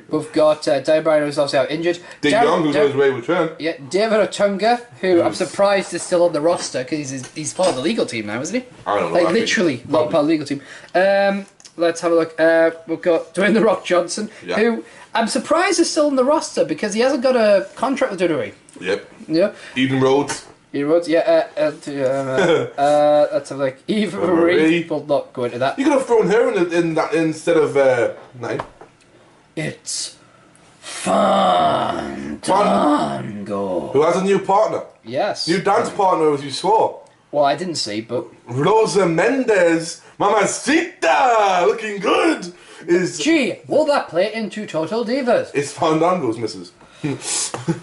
We've got Dan Bryan, who's obviously out injured. Dick Young, who's on his way return. Yeah, David Otunga, who I'm surprised is still on the roster because he's part of the legal team now, isn't he? I don't know. Like literally, not part of the legal team. Let's have a look. We've got Dwayne The Rock Johnson, who I'm surprised is still on the roster because he hasn't got a contract with WWE. Yep. Yeah. Eden Rhodes. Eden Rhodes, yeah. Let's have a look. Eva Marie. We'll not go into that. You could have thrown her in that instead of nine. It's Fandango. Who has a new partner? Yes. New dance partner, as you saw. Well, I didn't see, but Rosa Mendez, Mamacita, looking good. Gee, will that play into Total Divas? It's Fandango's missus.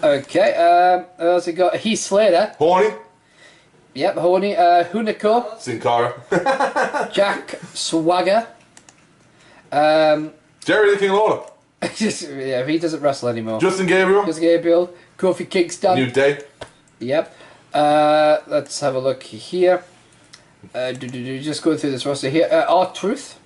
Okay, also got Heath Slater. Horny. Yep, Horny. Hunico. Sin Cara. Jack Swagger. Jerry the King Lawler. Yeah, he doesn't wrestle anymore. Justin Gabriel. Justin Gabriel. Kofi Kingston. New Day. Yep. Let's have a look here. Just going through this roster here. R-Truth.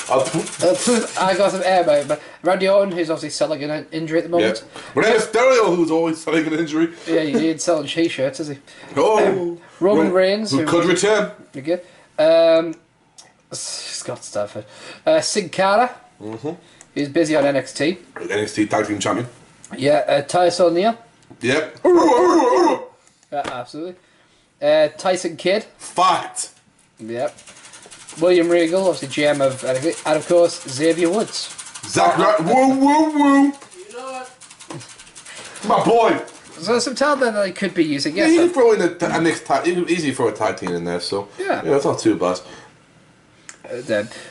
I got some air, but Randy Orton, who's obviously selling an injury at the moment. Yeah. Rey Mysterio, who's always selling an injury. Yeah, he ain't selling t-shirts, is he? Oh, Roman Reigns, who could return. Okay. Scott Stafford. Sin Cara, who's busy on NXT. NXT Tag Team Champion. Yeah, Tyson O'Neil. Yep. Absolutely. Tyson Kidd. Fact. Yep. William Regal, obviously GM of NXT. And of course, Xavier Woods. Woo, woo, woo. You know what? My boy. So some talent that they could be using, Yeah, yes. you can throw in a next tag. You can easily throw a tag team in there, so Yeah. it's not too bad.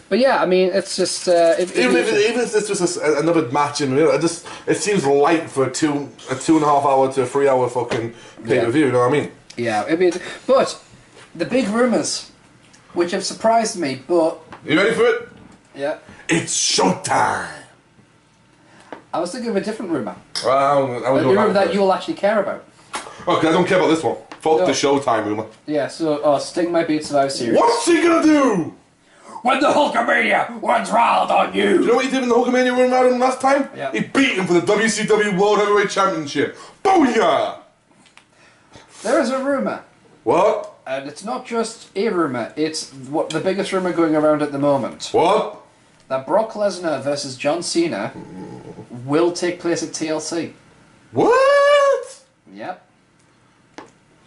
But yeah, I mean, it's just Even if this was another match in it seems light for a 2.5 hour to 3 hour fucking pay per view. You know what I mean? Yeah, but the big rumours, which have surprised me, but You ready for it? yeah, It's showtime. I was thinking of a different rumour. Well, I was A going rumour that first. you'll actually care about. Okay, I don't care about this one. Fuck No. the showtime rumor. Yeah, so Sting might be at Survivor Series. What's he gonna do? When the Hulkamania runs wild on Do you you! know what he did in the Hulkamania run around him last time? Yeah. He beat him for the WCW World Heavyweight Championship. Booyah! There is a rumour, What? and it's not just a rumour, it's what the biggest rumour going around at the moment. What? That Brock Lesnar versus John Cena will take place at TLC. What? Yep.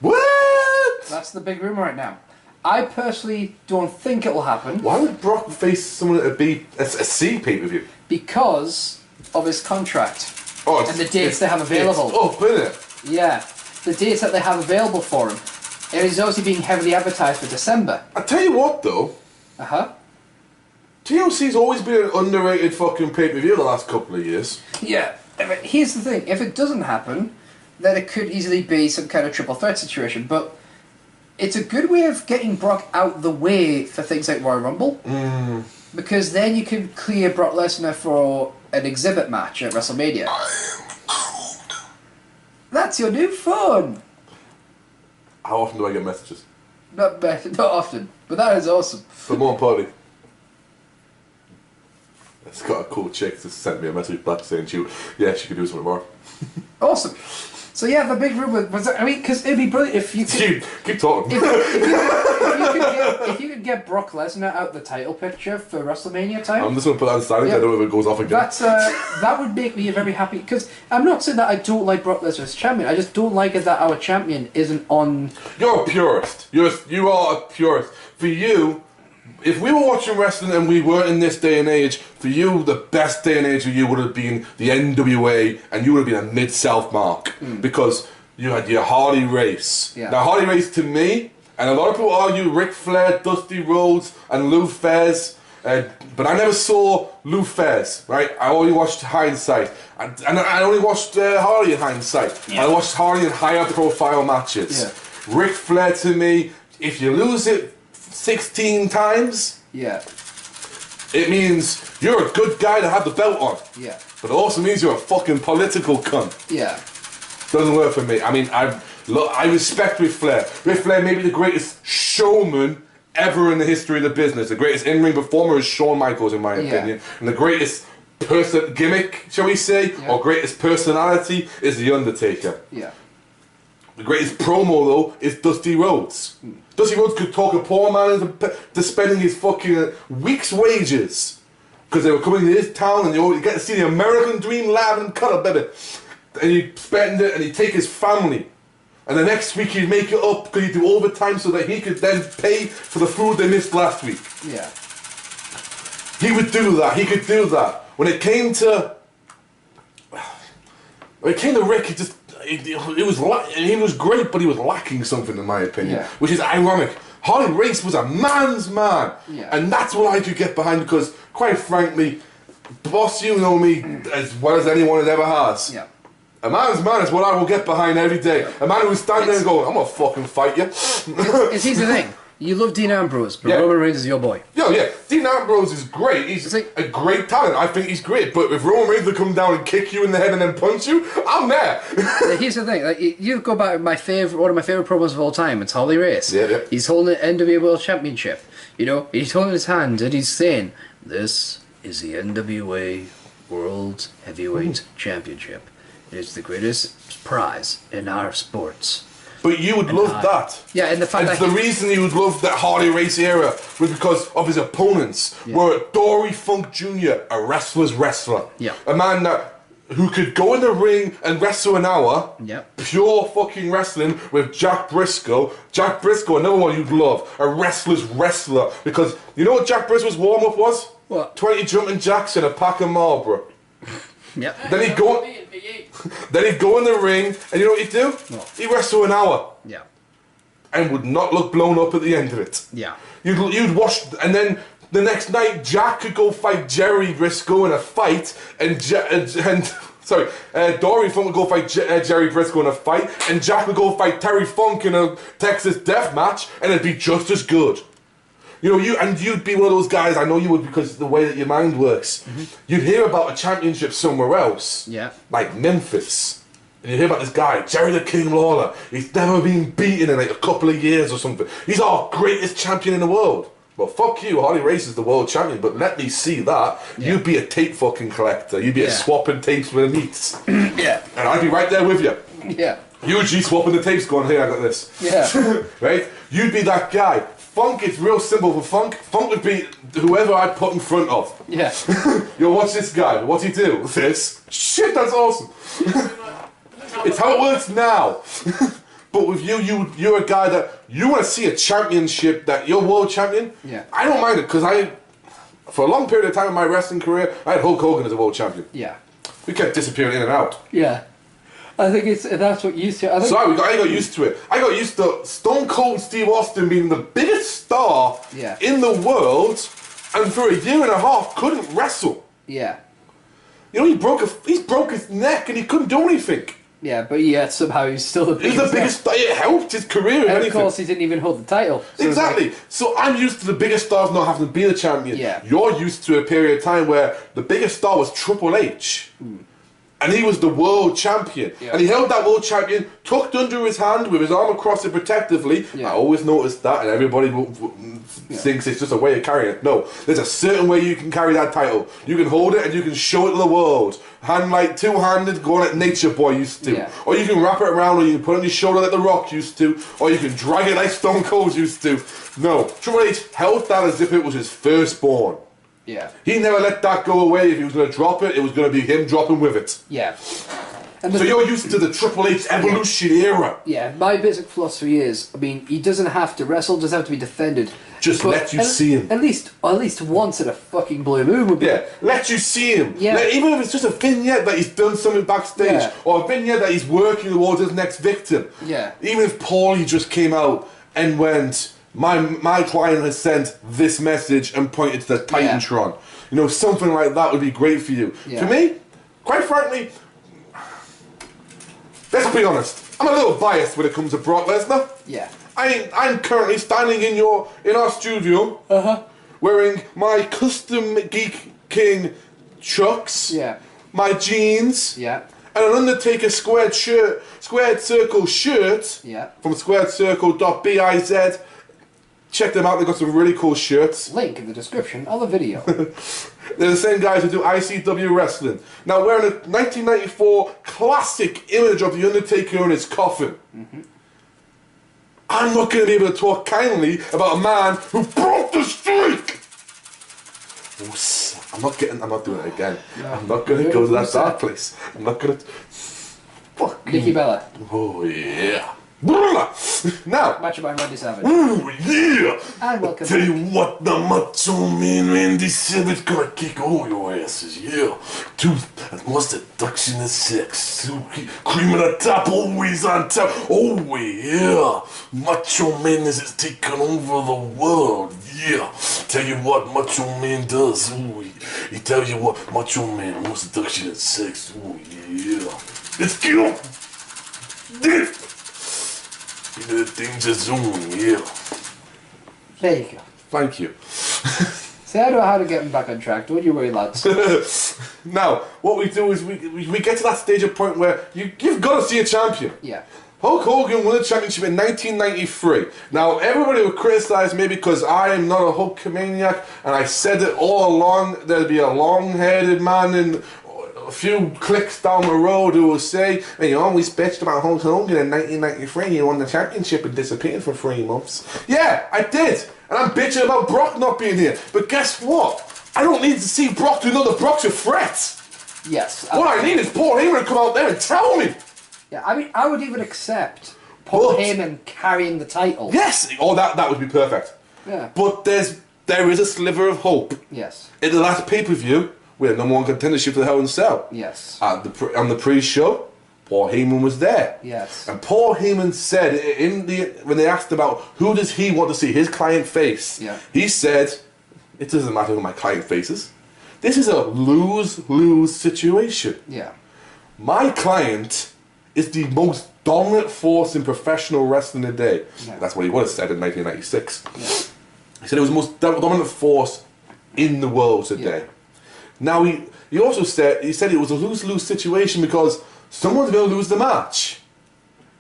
What? That's the big rumour right now. I personally don't think it will happen Why would Brock face someone at a C pay-per-view? because of his contract Oh, and the dates they have available. It's up, isn't it? Yeah, the dates that they have available for him. And he's obviously being heavily advertised for December. I tell you what, though. Uh-huh. TLC's always been an underrated fucking pay-per-view the last couple of years. Yeah, but here's the thing. If it doesn't happen, then it could easily be some kind of triple threat situation. But it's a good way of getting Brock out the way for things like Royal Rumble. Because then you can clear Brock Lesnar for an exhibit match at WrestleMania. That's your new phone! How often do I get messages? Not often, but that is awesome. But more importantly, it's got a cool chick that sent me a message back saying she could do something more. Awesome. So yeah, the big rumor was that, I mean, because it'd be brilliant if you could... Keep talking. If you could get Brock Lesnar out the title picture for WrestleMania time... I'm just going to put that in silence. Yeah. I don't know if it goes off again. That would make me very happy, because I'm not saying that I don't like Brock Lesnar as champion, I just don't like it that our champion isn't on... You're a purist. You are a purist. For you, if we were watching wrestling and we weren't in this day and age, for you, the best day and age for you would have been the NWA, and you would have been a Mid-South mark. Because you had your Hardy Race. Yeah. Now, Hardy Race to me, and a lot of people argue Ric Flair, Dusty Rhodes, and Lou Thesz, but I never saw Lou Thesz, right? I only watched Hindsight. And I only watched Hardy in Hindsight. Yeah. I watched Hardy in higher profile matches. Yeah. Ric Flair to me, if you lose it 16 times, Yeah. It means you're a good guy to have the belt on. Yeah. But it also means you're a fucking political cunt. Yeah. Doesn't work for me. I mean, I respect Ric Flair. Ric Flair may be the greatest showman ever in the history of the business. The greatest in-ring performer is Shawn Michaels, in my opinion. And the greatest gimmick, shall we say, or greatest personality is The Undertaker. Yeah. The greatest promo, though, is Dusty Rhodes. Dusty Rhodes could talk a poor man into spending his fucking week's wages because they were coming to his town and you get to see the American dream live and colour, baby. And he'd spend it and he'd take his family. And the next week he'd make it up because he'd do overtime so that he could then pay for the food they missed last week. Yeah. He would do that. He could do that. When it came to Rick, he was great, but he was lacking something, in my opinion, which is ironic. Harley Race was a man's man, and that's what I could get behind because, quite frankly, boss, you know me as well as anyone has ever has. Yeah. A man's man is what I will get behind every day. A man who will stand there and go, I'm gonna fucking fight you. Here's the thing. You love Dean Ambrose, but Roman Reigns is your boy. Yeah. Dean Ambrose is great. He's a great talent. I think he's great. But if Roman Reigns will come down and kick you in the head and then punch you, I'm there. Here's the thing. Like, you go back to one of my favourite promos of all time. It's Harley Race. Yeah. He's holding the NWA World Championship. You know, he's holding his hand and he's saying, "This is the NWA World Heavyweight Championship. It is the greatest prize in our sports." But you would love that. Yeah, and the fact and the reason you would love that Harley Race era was because of his opponents. Were Dory Funk Jr., a wrestler's wrestler. Yeah. A man who could go in the ring and wrestle an hour. Yep. Pure fucking wrestling with Jack Briscoe. Jack Briscoe, another one you'd love. A wrestler's wrestler. Because you know what Jack Briscoe's warm-up was? What? 20 jumping jacks and a pack of Marlboro. Yep. Then he'd go in the ring, and you know what he'd do? What? He'd wrestle an hour. Yeah. And would not look blown up at the end of it. Yeah. You'd watch, and then the next night Jack could go fight Jerry Briscoe in a fight, and Dory Funk would go fight Jerry Briscoe in a fight, and Jack would go fight Terry Funk in a Texas death match, and it'd be just as good. You know, you'd be one of those guys, I know you would because of the way that your mind works. You'd hear about a championship somewhere else, like Memphis, and you hear about this guy, Jerry the King Lawler. He's never been beaten in like a couple of years or something. He's our greatest champion in the world. Well, fuck you, Harley Race is the world champion, but let me see that. You'd be a tape fucking collector. You'd be a swapping tapes with the meats. And I'd be right there with you. Yeah. Usually swapping the tapes going, hey, I got this. Yeah. Right? You'd be that guy. Funk, it's real simple for Funk. Funk would be whoever I put in front of. Yeah. Yo, what's this guy? What's he do? This? Shit, that's awesome. It's how it works now. But with you're a guy that you want to see a championship that you're world champion. Yeah. I don't mind it because for a long period of time in my wrestling career, I had Hulk Hogan as a world champion. Yeah. We kept disappearing in and out. Yeah. I think that's what used to. So I got used to it. I got used to Stone Cold Steve Austin being the biggest star in the world, and for a year and a half couldn't wrestle. Yeah. You know, he broke his neck and he couldn't do anything. Yeah, but yet somehow he's still the biggest. He's the biggest star. It helped his career. And of course, he didn't even hold the title. So exactly. So I'm used to the biggest stars not having to be the champion. Yeah. You're used to a period of time where the biggest star was Triple H. And he was the world champion. Yeah. And he held that world champion tucked under his hand with his arm across it protectively. Yeah. I always noticed that, and everybody thinks it's just a way of carrying it. No, there's a certain way you can carry that title. You can hold it and you can show it to the world. Hand like two-handed, going like Nature Boy used to. Yeah. Or you can wrap it around, or you can put it on your shoulder like The Rock used to. Or you can drag it like Stone Cold used to. No, Triple H held that as if it was his firstborn. Yeah. He never let that go away. If he was going to drop it, it was going to be him dropping with it. Yeah. And so you're used to the Triple H evolution era. Yeah, my basic philosophy is, I mean, he doesn't have to wrestle, doesn't have to be defended. Just let you see him. At least once at a fucking blue moon would be... Yeah, let you see him. Yeah. Even if it's just a vignette that he's done something backstage, or a vignette that he's working towards his next victim. Yeah. Even if Paulie just came out and went... My client has sent this message and pointed to the Titantron. Yeah. You know, something like that would be great for you. Yeah. For me, quite frankly, let's be honest, I'm a little biased when it comes to Brock Lesnar. Yeah. I'm currently standing in our studio wearing my custom Geek King chucks, Yeah. my jeans, Yeah. and an Undertaker squared circle shirt Yeah. from squaredcircle.biz. Check them out, they've got some really cool shirts. Link in the description of the video. They're the same guys who do ICW wrestling. Now, wearing a 1994 classic image of The Undertaker in his coffin. I'm not going to be able to talk kindly about a man who broke the streak! I'm not doing it again. No. I'm not going to go to that dark place. I'm not going to... Fuck. Nikki Bella. Oh, yeah. Now, Macho Man Randy Savage. oh yeah! And welcome Tell you back. what, the Macho Man Randy Savage gonna kick all your asses, yeah. Most seduction is sex. Cream of the top, always on top. Oh yeah! Macho Man is taking over the world, yeah. Tell you what Macho Man does. Ooh, he tell you what, Macho Man, most seduction is sex. Oh yeah. Let's go! Into the danger zone, yeah. There you go. Thank you. See, I know how to get him back on track. Don't you worry, lads. Now, what we do is we get to that stage of point where you've got to see a champion. Yeah. Hulk Hogan won the championship in 1993. Now, everybody would criticise me because I am not a Hulkamaniac, and I said it all along. There'd be a long-headed man in a few clicks down the road who will say, "Hey, you always bitched about Hulk Hogan in 1993. He won the championship and disappeared for 3 months." Yeah, I did. And I'm bitching about Brock not being here. But guess what? I don't need to see Brock to know that Brock's a threat. Yes. What I need is Paul Heyman to come out there and tell me. Yeah, I mean, I would even accept Paul But- Heyman carrying the title. Yes. Oh, that would be perfect. Yeah. But there is a sliver of hope. Yes. In the last pay-per-view, we had number one contendership for the Hell in a Cell. Yes. On the pre-show, Paul Heyman was there. Yes. And Paul Heyman said when they asked about who does he want to see his client face, Yeah. he said, "It doesn't matter who my client faces. This is a lose-lose situation. Yeah. My client is the most dominant force in professional wrestling today." Yeah. That's what he would have said in 1996. Yeah. He said it was the most dominant force in the world today. Yeah. Now he also said it was a lose-lose situation because someone's going to lose the match,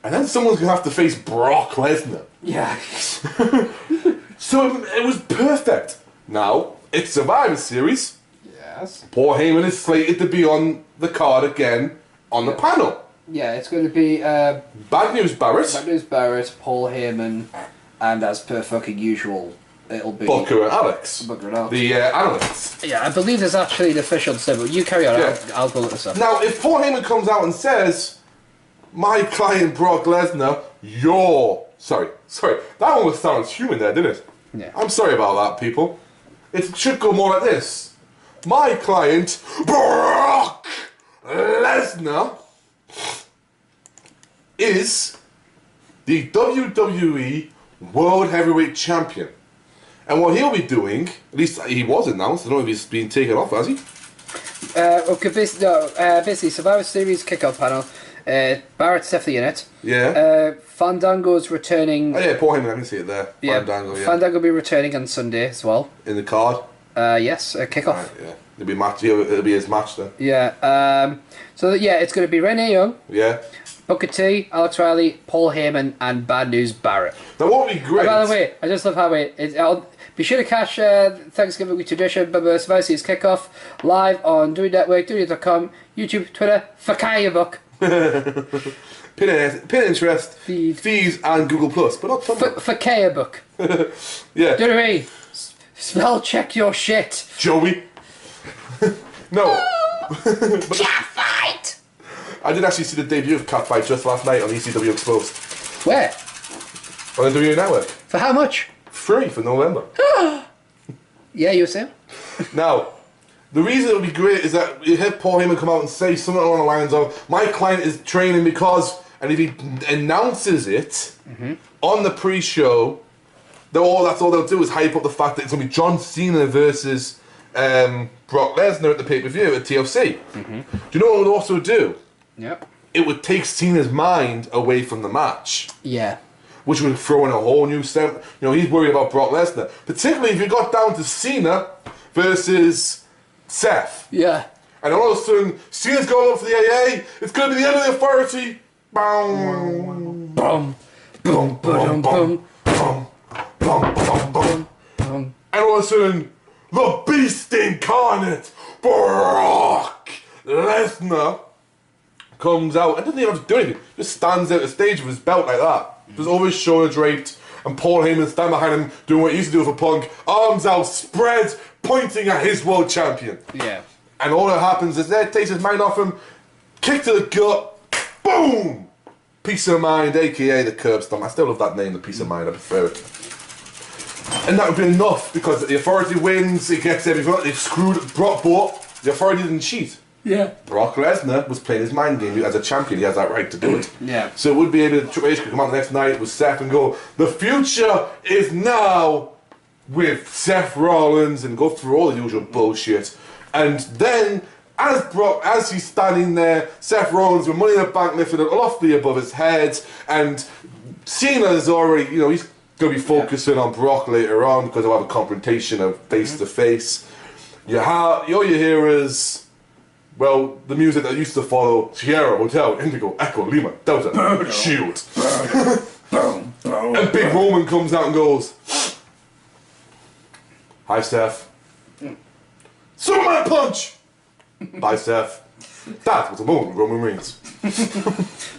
and then someone's going to have to face Brock Lesnar. Yeah. So it was perfect. Now it's Survivor Series. Yes. Paul Heyman is slated to be on the card again on the panel. Yeah, it's going to be Bad News Barrett, Bad News Barrett, Paul Heyman, and as per fucking usual, it'll be Booker and Alex, Booker and Alex. the analysts. Yeah, I believe there's actually an official statement. You carry on. Yeah. I'll go look this up. Now, if Paul Heyman comes out and says, "My client Brock Lesnar, sorry, that almost sounds human there, didn't it? Yeah. I'm sorry about that, people. It should go more like this. My client Brock Lesnar is the WWE World Heavyweight Champion." And what he'll be doing, at least he was announced, I don't know if he's been taken off, has he? Okay, basically, Survivor Series kickoff panel. Barrett's definitely in it. Yeah. Fandango's returning. Oh yeah, Paul Heyman, I can see it there. Yeah, Fandango, yeah. Fandango will be returning on Sunday as well. In the card. Yes, kickoff. Right, yeah. It'll be his match then. Yeah. So yeah, it's going to be Renee Young, Yeah. Booker T, Alex Riley, Paul Heyman, and Bad News Barrett. Now what would be great? By the way, I just love how be sure to catch Thanksgiving Week Tradition, Survivor Series Kickoff live on Dewey Network, Dewey.com, YouTube, Twitter, Fakaya Book. Pinterest, feeds, and Google Plus, but not Tumblr. Fakaya Book. Yeah. Do you know what I mean? Spell check your shit. Joey. No. Catfight! I did actually see the debut of Catfight just last night on ECW Exposed Where? on the WWE Network. For how much? Free for November. Yeah, you were saying? Now, the reason it would be great is that you hear Paul Heyman come out and say something along the lines of, "My client is training because," and if he announces it on the pre-show, that's all they'll do is hype up the fact that it's going to be John Cena versus Brock Lesnar at the pay-per-view at TLC. Do you know what it would also do? Yep. It would take Cena's mind away from the match. Yeah. which would throw in a whole new step. You know, he's worried about Brock Lesnar, particularly if you got down to Cena versus Seth. Yeah. And all of a sudden, Cena's going up for the AA. It's going to be the end of the Authority. Boom. Boom. Boom. Boom. Boom. And all of a sudden, the Beast Incarnate, Brock Lesnar, comes out and doesn't even have to do anything. Just stands out the stage with his belt like that. Just over his shoulder draped, and Paul Heyman stand behind him doing what he used to do for Punk. Arms out, spread, pointing at his world champion. Yeah. And all that happens is that takes his mind off him, kick to the gut, boom! Peace of Mind, aka the curb stomp. I still love that name, the Peace of Mind, I prefer it. And that would be enough because the Authority wins, it gets everything. They've screwed Brock, but the Authority didn't cheat. Yeah. Brock Lesnar was playing his mind game as a champion. He has that right to do it. Yeah. So it would be able to, Triple H could come out the next night with Seth and go, the future is now with Seth Rollins, and go through all the usual bullshit. And then, as he's standing there, Seth Rollins with Money in the Bank lifted it lofty above his head, and Cena's already, you know, he's going to be focusing on Brock later on because they'll have a confrontation of face to face. All you hear is, well, the music that used to follow Sierra, Hotel, Indigo, Echo, Lima, Delta, Shield. And Big Roman comes out and goes, hi, Seth. Superman punch! Bye, Seth. That was a moment with Roman Reigns.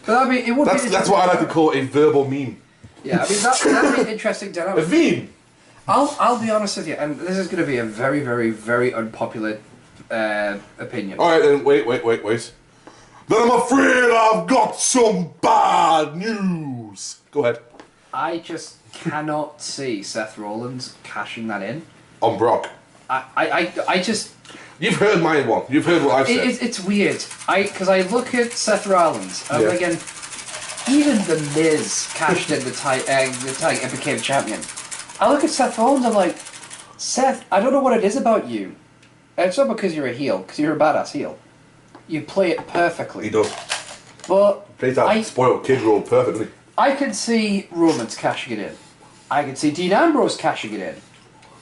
But I mean, it would be. That's what I like to call a verbal meme. Yeah, I mean, that'd be an interesting A dynamic. meme! I'll be honest with you, and this is going to be a very, very, very unpopular opinion. Alright then, wait. Then I'm afraid I've got some bad news. Go ahead. I just cannot see Seth Rollins cashing that in. On Brock. I just... You've heard my one. You've heard what I've said. It's weird. Because I look at Seth Rollins, and I'm thinking, even The Miz cashed in the title and became champion. I look at Seth Rollins, I'm like, Seth, I don't know what it is about you. And it's not because you're a heel, because you're a badass heel. You play it perfectly. He does. But Plays that spoiled kid role perfectly. I can see Roman's cashing it in. I can see Dean Ambrose cashing it in.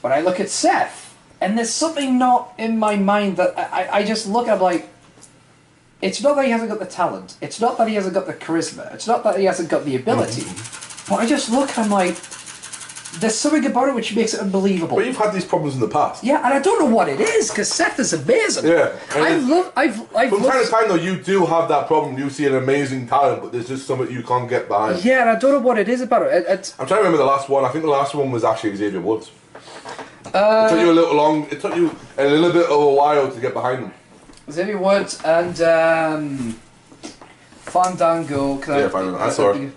But I look at Seth, and there's something not in my mind that I just look at, I'm like, it's not that he hasn't got the talent. It's not that he hasn't got the charisma. It's not that he hasn't got the ability. But I just look and I'm like, there's something about it which makes it unbelievable. But you've had these problems in the past. Yeah, and I don't know what it is, because Seth is amazing. Yeah. From time to time though, you do have that problem. You see an amazing talent, but there's just something you can't get behind. Yeah, and I don't know what it is about it. I'm trying to remember the last one. I think the last one was actually Xavier Woods. It took you a little long. It took you a little bit of a while to get behind them. Xavier Woods and Fandango. Fandango. I saw it.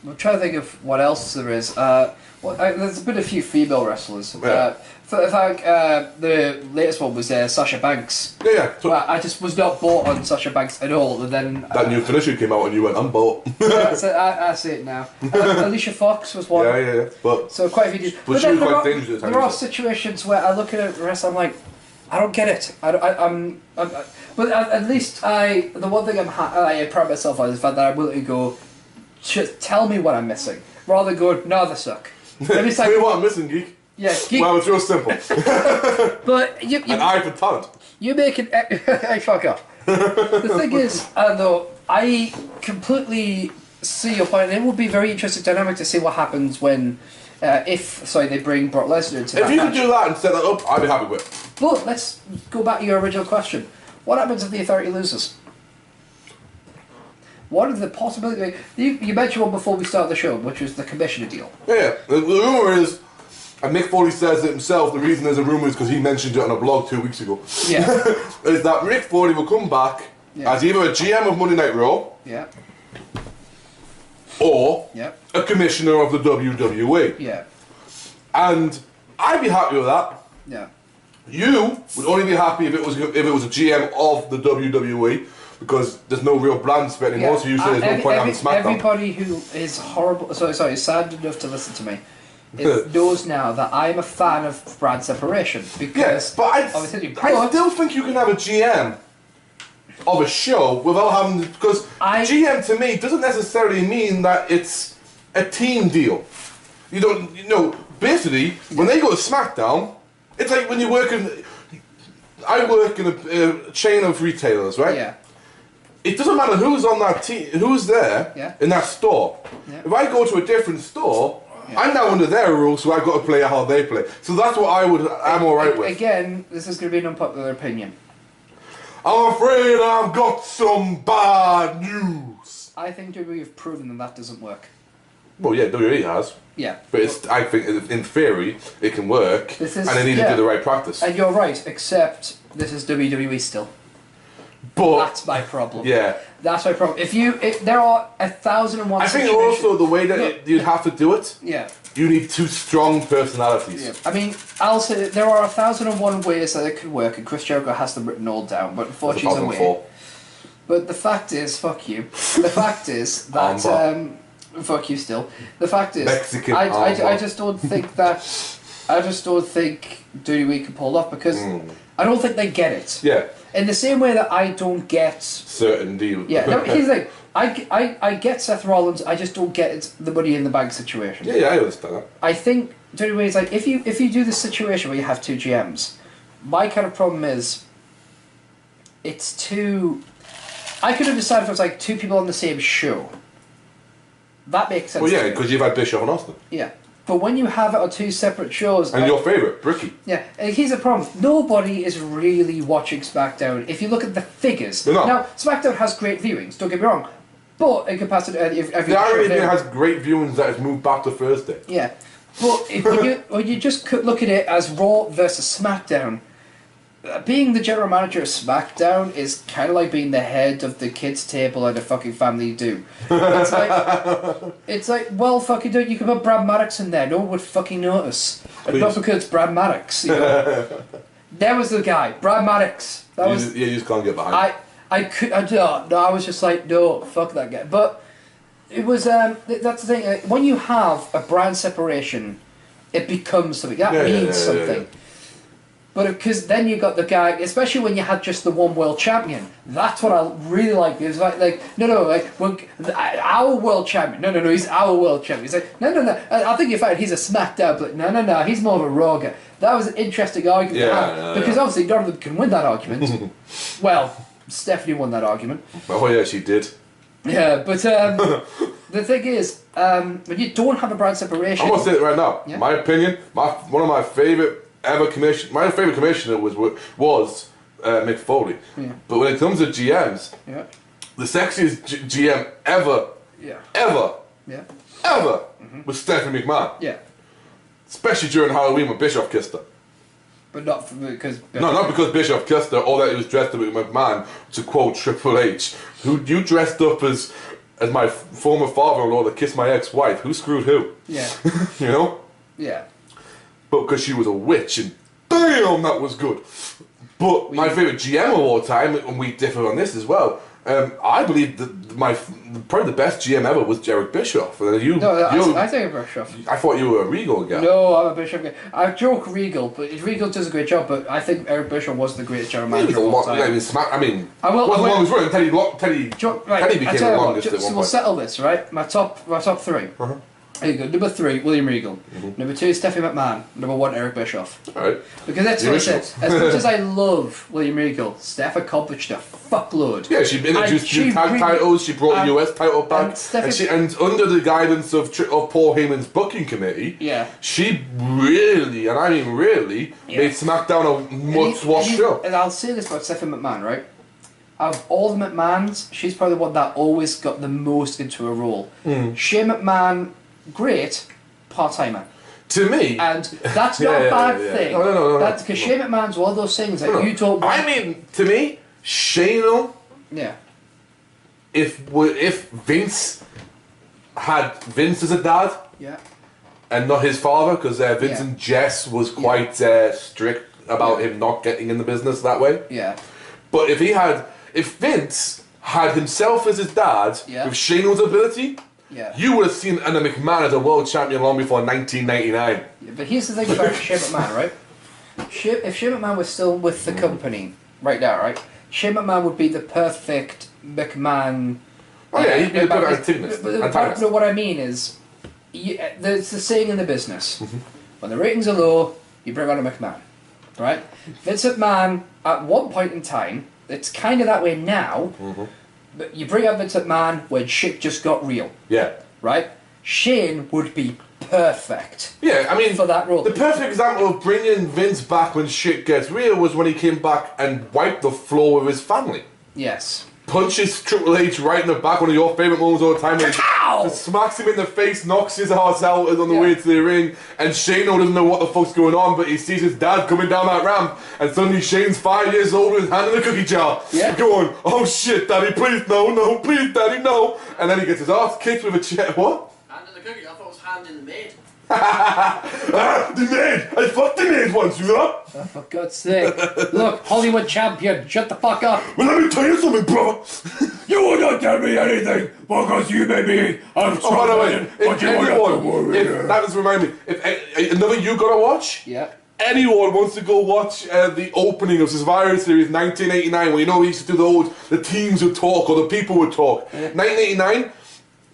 I'm trying to think of what else there is. There's been a few female wrestlers. Yeah. The latest one was Sasha Banks. Yeah. So I just was not bought on Sasha Banks at all. And then that new finisher came out and you went, I'm bought. I see it now. Alicia Fox was one. Yeah. But so quite a few. But she was quite dangerous at the time. There are situations where I look at the rest, I'm like, I don't get it. But at least the one thing I pride myself on is the fact that I'm willing to go, just tell me what I'm missing, rather than go, no, they suck. Tell me what I'm missing, geek. Yeah, geek. Well, it's real simple. But you an eye for talent. You make it. Hey, fuck up. The thing is, though, I completely see your point, and it would be very interesting dynamic to see what happens when, they bring Brock Lesnar into that match. If you could do that and set that up, I'd be happy with it. But let's go back to your original question. What happens if the Authority loses? What are the possibilities? You mentioned one before we started the show, which was the commissioner deal. Yeah. The rumour is, and Mick Foley says it himself, the reason there's a rumour is because he mentioned it on a blog 2 weeks ago. Yeah. Is that Mick Foley will come back as either a GM of Monday Night Raw or a commissioner of the WWE. Yeah. And I'd be happy with that. Yeah. You would only be happy if it was a GM of the WWE, because there's no real brand split anymore, so you say there's no point having SmackDown. Everybody who is sad enough to listen to me knows now that I'm a fan of brand separation, because I still think you can have a GM of a show without having because GM to me doesn't necessarily mean that it's a team deal. You don't, basically when they go to SmackDown, it's like when you work in. I work in a chain of retailers, right? Yeah. It doesn't matter who's on that team, who's there in that store. Yeah. If I go to a different store, I'm now under their rules, so I've got to play how they play. So that's what I'm alright with. Again, this is going to be an unpopular opinion. I'm afraid I've got some bad news. I think WWE have proven that doesn't work. Well, yeah, WWE has. Yeah. But I think in theory it can work, and they need to do the right practice. And you're right, except this is WWE still. But that's my problem. Yeah. That's my problem. If there are 1,001 I think also the way that you'd have to do it. Yeah. You need two strong personalities. Yeah. I mean, I'll say that there are 1,001 ways that it could work, and Chris Jericho has them written all down, but unfortunately he's away. But the fact is, fuck you. The fact is that fuck you still. The fact is, Mexican I just don't think that. I just don't think WWE can pull off because I don't think they get it. Yeah. In the same way that I don't get certain deals. Yeah. No, here's the thing. I get Seth Rollins. I just don't get the money in the bank situation. Yeah, I understand that. I think WWE is like if you do this situation where you have two GMs, my kind of problem is it's too. I could understand if it was like two people on the same show. That makes sense. Well, yeah, because you've had Bischoff and Austin. Yeah. But when you have it on two separate shows... And your favourite, Bricky. Yeah, and here's the problem. Nobody is really watching SmackDown. If you look at the figures... They're not. Now, SmackDown has great viewings, don't get me wrong. But in comparison to every The irony has great viewings that has moved back to Thursday. Yeah. But when you just look at it as Raw versus SmackDown, being the general manager of SmackDown is kind of like being the head of the kids' table at a fucking family do. It's like, well, fucking dude, you could put Brad Maddox in there. No one would fucking notice. Not because it's Brad Maddox. There was the guy, Brad Maddox. You just can't get behind. I was just like, no, fuck that guy. But it was that's the thing. When you have a brand separation, it becomes something. That means something. But because then you got the guy, especially when you had just the one world champion. That's what I really liked. It was like our world champion. No, he's our world champion. He's like, no. I think in fact he's a SmackDown, but no, he's more of a Raw guy. That was an interesting argument to have because obviously none of them can win that argument. Well, Stephanie won that argument. Oh yeah, she did. Yeah, but the thing is, when you don't have a brand separation, I'm gonna say it right now. Yeah. My opinion, one of my favourite my favourite commissioner was Mick Foley. Yeah. But when it comes to GMs, the sexiest GM ever was Stephanie McMahon. Yeah. Especially during Halloween when Bischoff kissed her. But not because... No, not because Bischoff kissed her, or that he was dressed up as McMahon, to quote Triple H. Who you dressed up as my former father-in-law that kissed my ex-wife. Who screwed who? Yeah. You know? Yeah. But because she was a witch, and damn, that was good. But my favourite GM of all time, and we differ on this as well, I believe that probably the best GM ever was Eric Bischoff. I think Bischoff. I thought you were a Regal guy. No, I'm a Bischoff guy. I joke Regal, but Regal does a great job. But I think Eric Bischoff was the greatest general manager of all time. Wasn't the longest running. Teddy became the longest at one point. We'll settle this, right? My top three. There you go. Number 3, William Regal. Number 2, Stephanie McMahon. Number 1, Eric Bischoff. Alright. Because let's face it, as much as I love William Regal, Steph accomplished a fuckload. Yeah, she introduced new tag titles, she brought the US title back, and under the guidance of Paul Heyman's booking committee, she really, and I mean really, made SmackDown a must-watch show. And I'll say this about Stephanie McMahon, right? Out of all the McMahons, she's probably the one that always got the most into a role. Shane McMahon, great part-timer. To me... And that's not a bad thing. No. Because Shane McMahon's one of those things that you don't... I mean, to me, Shane... Yeah. If Vince had Vince as a dad... Yeah. And not his father, because Vince and Jess was quite strict about him not getting in the business that way. Yeah. But if Vince had himself as his dad, with Shane's ability... Yeah. You would have seen Anna McMahon as a world champion long before 1999. Yeah, but here's the thing about Shane McMahon, right? If Shane McMahon was still with the company right now, right? Shane McMahon would be the perfect McMahon. Oh yeah, he'd be a good antagonist. But what I mean is, there's the saying in the business: when the ratings are low, you bring on a McMahon, right? Vince McMahon, at one point in time, it's kind of that way now. But you bring up Vince McMahon when shit just got real. Yeah. Right? Shane would be perfect. Yeah, I mean, for that role. The perfect example of bringing Vince back when shit gets real was when he came back and wiped the floor with his family. Yes. Punches Triple H right in the back, one of your favourite moments all the time. Just smacks him in the face, knocks his ass out on the way to the ring, and Shane doesn't know what the fuck's going on, but he sees his dad coming down that ramp, and suddenly Shane's 5 years old with his hand in a cookie jar, going, "Oh shit, Daddy, please no, please Daddy, no," and then he gets his ass kicked with a chair. What? Hand in the cookie? I thought it was hand in the maid. The maid! I fucked the maid once, you know? Oh, for God's sake. Look, Hollywood champion, shut the fuck up. Well, let me tell you something, brother. You will not tell me anything because you may be by the way, that does remind me, if another you gotta watch? Yeah. Anyone wants to go watch the opening of Survivor Series 1989, where you know we used to do the teams would talk or the people would talk. 1989,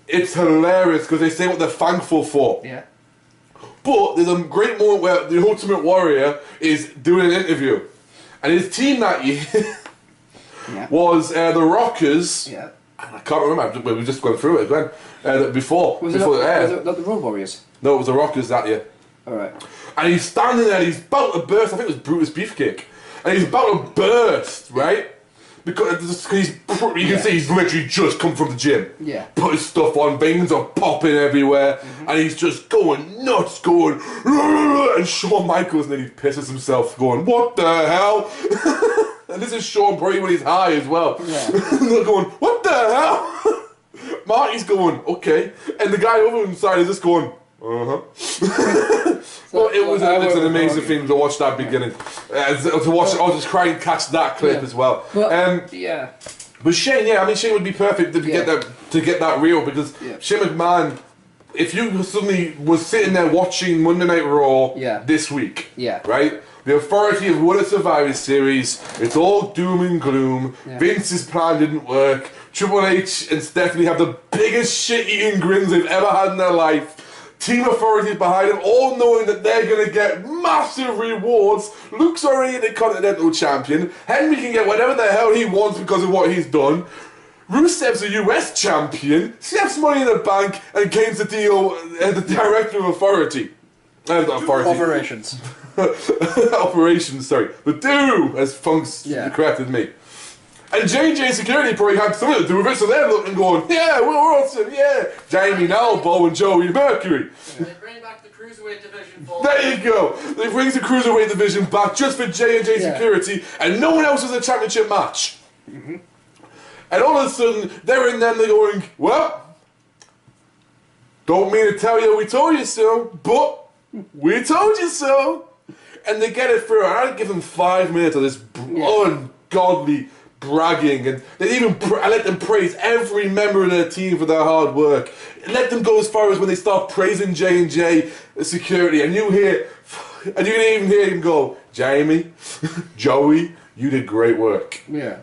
it's hilarious because they say what they're thankful for. Yeah. But there's a great moment where the Ultimate Warrior is doing an interview, and his team that year was the Rockers. Yeah. I can't remember. We were just going through it again. Before Was it not the Road Warriors? No, it was the Rockers that year. All right. And he's standing there. And he's about to burst. I think it was Brutus Beefcake, and he's about to burst, right? Because you can see he's literally just come from the gym. Yeah. Put his stuff on, veins are popping everywhere, and he's just going nuts, going, and Shawn Michaels, and then he pisses himself, going, "What the hell?" And this is Shawn Brady when he's high as well. Yeah. They're going, "What the hell?" Marty's going, "Okay," and the guy over on the side is just going, "Uh-huh." Well, it's an amazing thing to watch that beginning. To watch, I'll just try and catch that clip as well. But Shane, Shane would be perfect to get that real, because Shane McMahon, if you suddenly was sitting there watching Monday Night Raw this week, right? The authority have won a Survivor Series. It's all doom and gloom. Vince's plan didn't work. Triple H and Stephanie have the biggest shit-eating grins they've ever had in their life. Team authorities behind them, all knowing that they're going to get massive rewards. Luke's already the Continental Champion. Henry can get whatever the hell he wants because of what he's done. Rusev's a US Champion. Steph's Money in the Bank, and Kane's the Director of Authority. Operations. Operations, sorry. The do, as Funk's corrected me. And J&J Security probably had something to do with it, so they're looking going, "Yeah, we're awesome, yeah." Jamie Nalbo and Joey Mercury. They bring back the Cruiserweight division for There you go. They bring the Cruiserweight division back just for J&J Security, and no one else has a championship match. And all of a sudden, they're in there and they're going, "Well, don't mean to tell you we told you so, but we told you so." And they get it through, and I'd give them 5 minutes of this ungodly bragging, and they I let them praise every member of their team for their hard work. Let them go as far as when they start praising J&J Security, and you can even hear him go, "Jamie, Joey, you did great work. Yeah.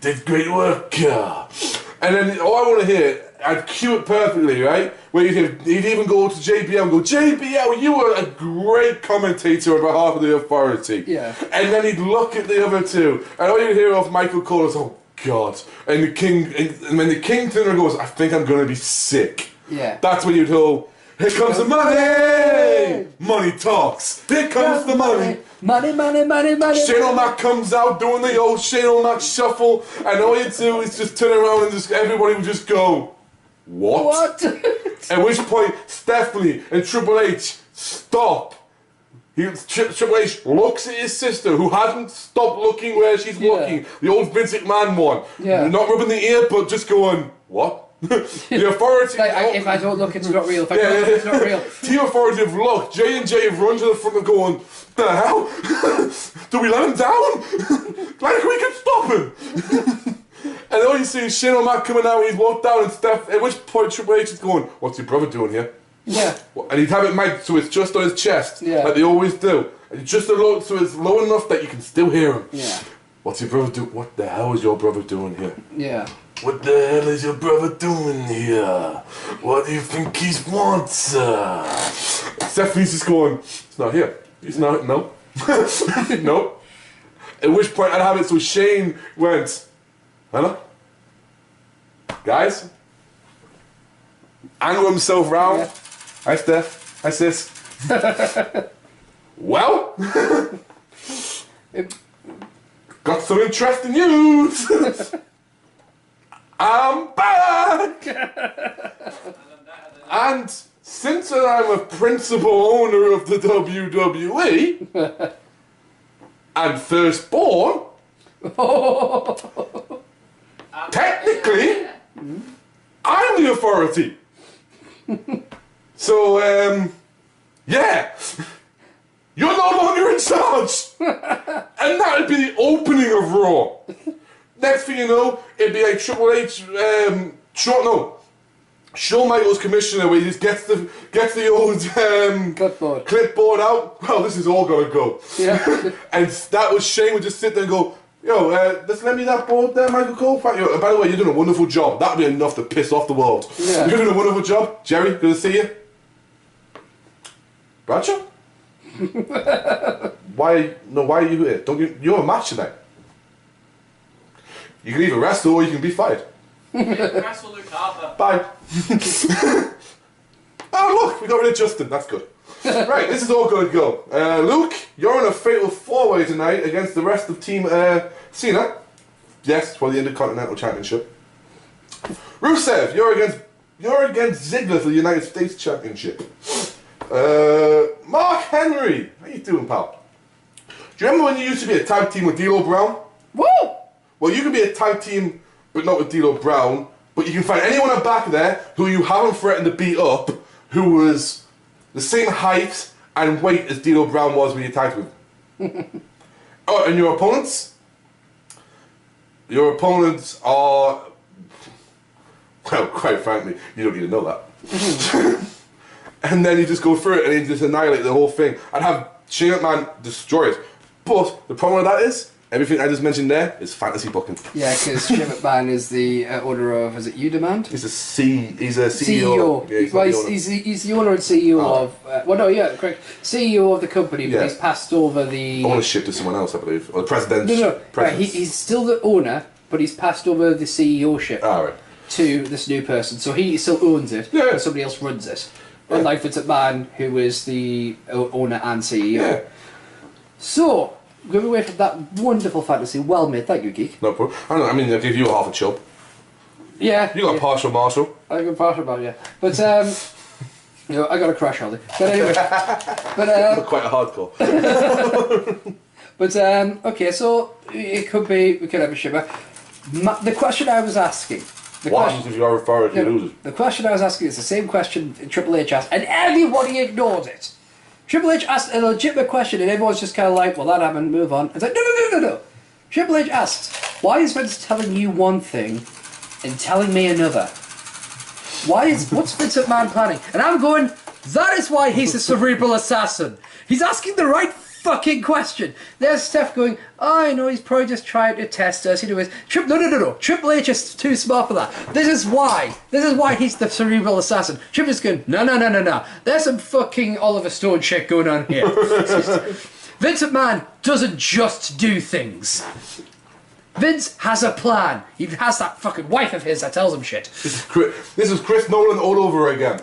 Did great work." And then all I want to hear, I'd cue it perfectly, right? Where he'd even go to JBL and go, "JBL, you were a great commentator on behalf of the authority." Yeah. And then he'd look at the other two, and all you'd hear off Michael Cole is, "Oh God." And the King, and when the King Thunder goes, "I think I'm going to be sick." Yeah. That's when you'd go, "Here comes the money! Money talks. Here comes the money." Money, money, money, money. Shane O'Mac comes out doing the old Shane O'Mac shuffle, and all you do is just turn around and everybody would just go, "What?" At which point, Stephanie and Triple H stop. Triple H looks at his sister, who hasn't stopped looking where she's looking. The old Vince McMahon one. Yeah. Not rubbing the ear, but just going, "What?" The authority. If I don't look, it's not real. If I don't look, it's not real. Team authority have looked. J&J have run to the front and going, "The hell? Do we let him down? Like we can stop him." And all you see is Shane O'Mac coming out, and he's walked down, and Steph, at which point Triple H is going, "What's your brother doing here?" Yeah. And he'd have it mic'd so it's just on his chest, Yeah. like they always do. And just so it's low enough that you can still hear him. Yeah. What's your brother do? What the hell is your brother doing here? Yeah. What the hell is your brother doing here? What do you think he wants? Stephanie's just going, he's not here. He's not, no. No. At which point I'd have it so Shane went, hello? Guys? Angle himself round. Yeah. Hi Steph. Hi sis. Well? Got some interesting news. I'm back! And since I'm a principal owner of the WWE and firstborn, technically, I'm the authority. So, yeah, you're no longer in charge. And that would be the opening of Raw. Next thing you know, it'd be like Triple H, Shawn Michaels commissioner, where he just gets the old clipboard out. Well, this is all gonna go. Yeah. And that was Shane would just sit there and go, yo, just lend me that board there, Michael Cole. By the way, you're doing a wonderful job. That'd be enough to piss off the world. Yeah. You're doing a wonderful job, Jerry. Good to see you. Bradshaw? Why are you here? You're a match tonight. You can either wrestle or you can be fired. Wrestle Luke Harper. Bye. Oh look, we got rid of Justin. That's good. Right, this is all gonna go. Luke, you're in a fatal four-way tonight against the rest of Team Cena. Yes, for the Intercontinental Championship. Rusev, you're against Ziggler for the United States Championship. Mark Henry, how you doing, pal? Do you remember when you used to be a tag team with D'Lo Brown? Woo! Well, you can be a tag team, but not with D'Lo Brown. But you can find anyone up back there who you haven't threatened to beat up, who was the same height and weight as D'Lo Brown was when you tagged with him. Oh, and your opponents? Your opponents are, well, quite frankly, you don't need to know that. And then you just go through it and you just annihilate the whole thing. I'd have Shane McMahon destroy it. But the problem with that is, everything I just mentioned there is fantasy booking. Yeah, because Shane McMahon is the owner of, is it U-Demand? He's a CEO. CEO. Yeah, he's the owner and CEO of, correct. CEO of the company, but he's passed over the... ownership to someone else, I believe. Or the president. No. Right, he's still the owner, but he's passed over the CEO-ship Right. to this new person. So he still owns it, and somebody else runs it. Unlike Vince McMahon, who is the owner and CEO. Yeah. So... Going away from that wonderful fantasy, well made. Thank you, Geek. No problem. I mean, I'll give you half a chub. Yeah. You got a partial Marshall. I got partial about yeah, but I got a crash on it. But anyway, Quite a hardcore. but okay, so it could be we could have a shimmer. The question I was asking. What happens if your authority loses? The question I was asking is the same question Triple H asked, and everybody ignored it. Triple H asked a legitimate question and everyone's just kind of like, well, that happened, move on. It's like, no. Triple H asked, why is Vince telling you one thing and telling me another? What's Vince McMahon planning? And I'm going, that is why he's a cerebral assassin. He's asking the right fucking question. There's Steph going, oh, I know, he's probably just trying to test us. No. Triple H is too smart for that. This is why he's the cerebral assassin. Triple H is going, no. There's some fucking Oliver Stone shit going on here. Vince McMahon doesn't just do things. Vince has a plan. He has that fucking wife of his that tells him shit. This is Chris Nolan all over again.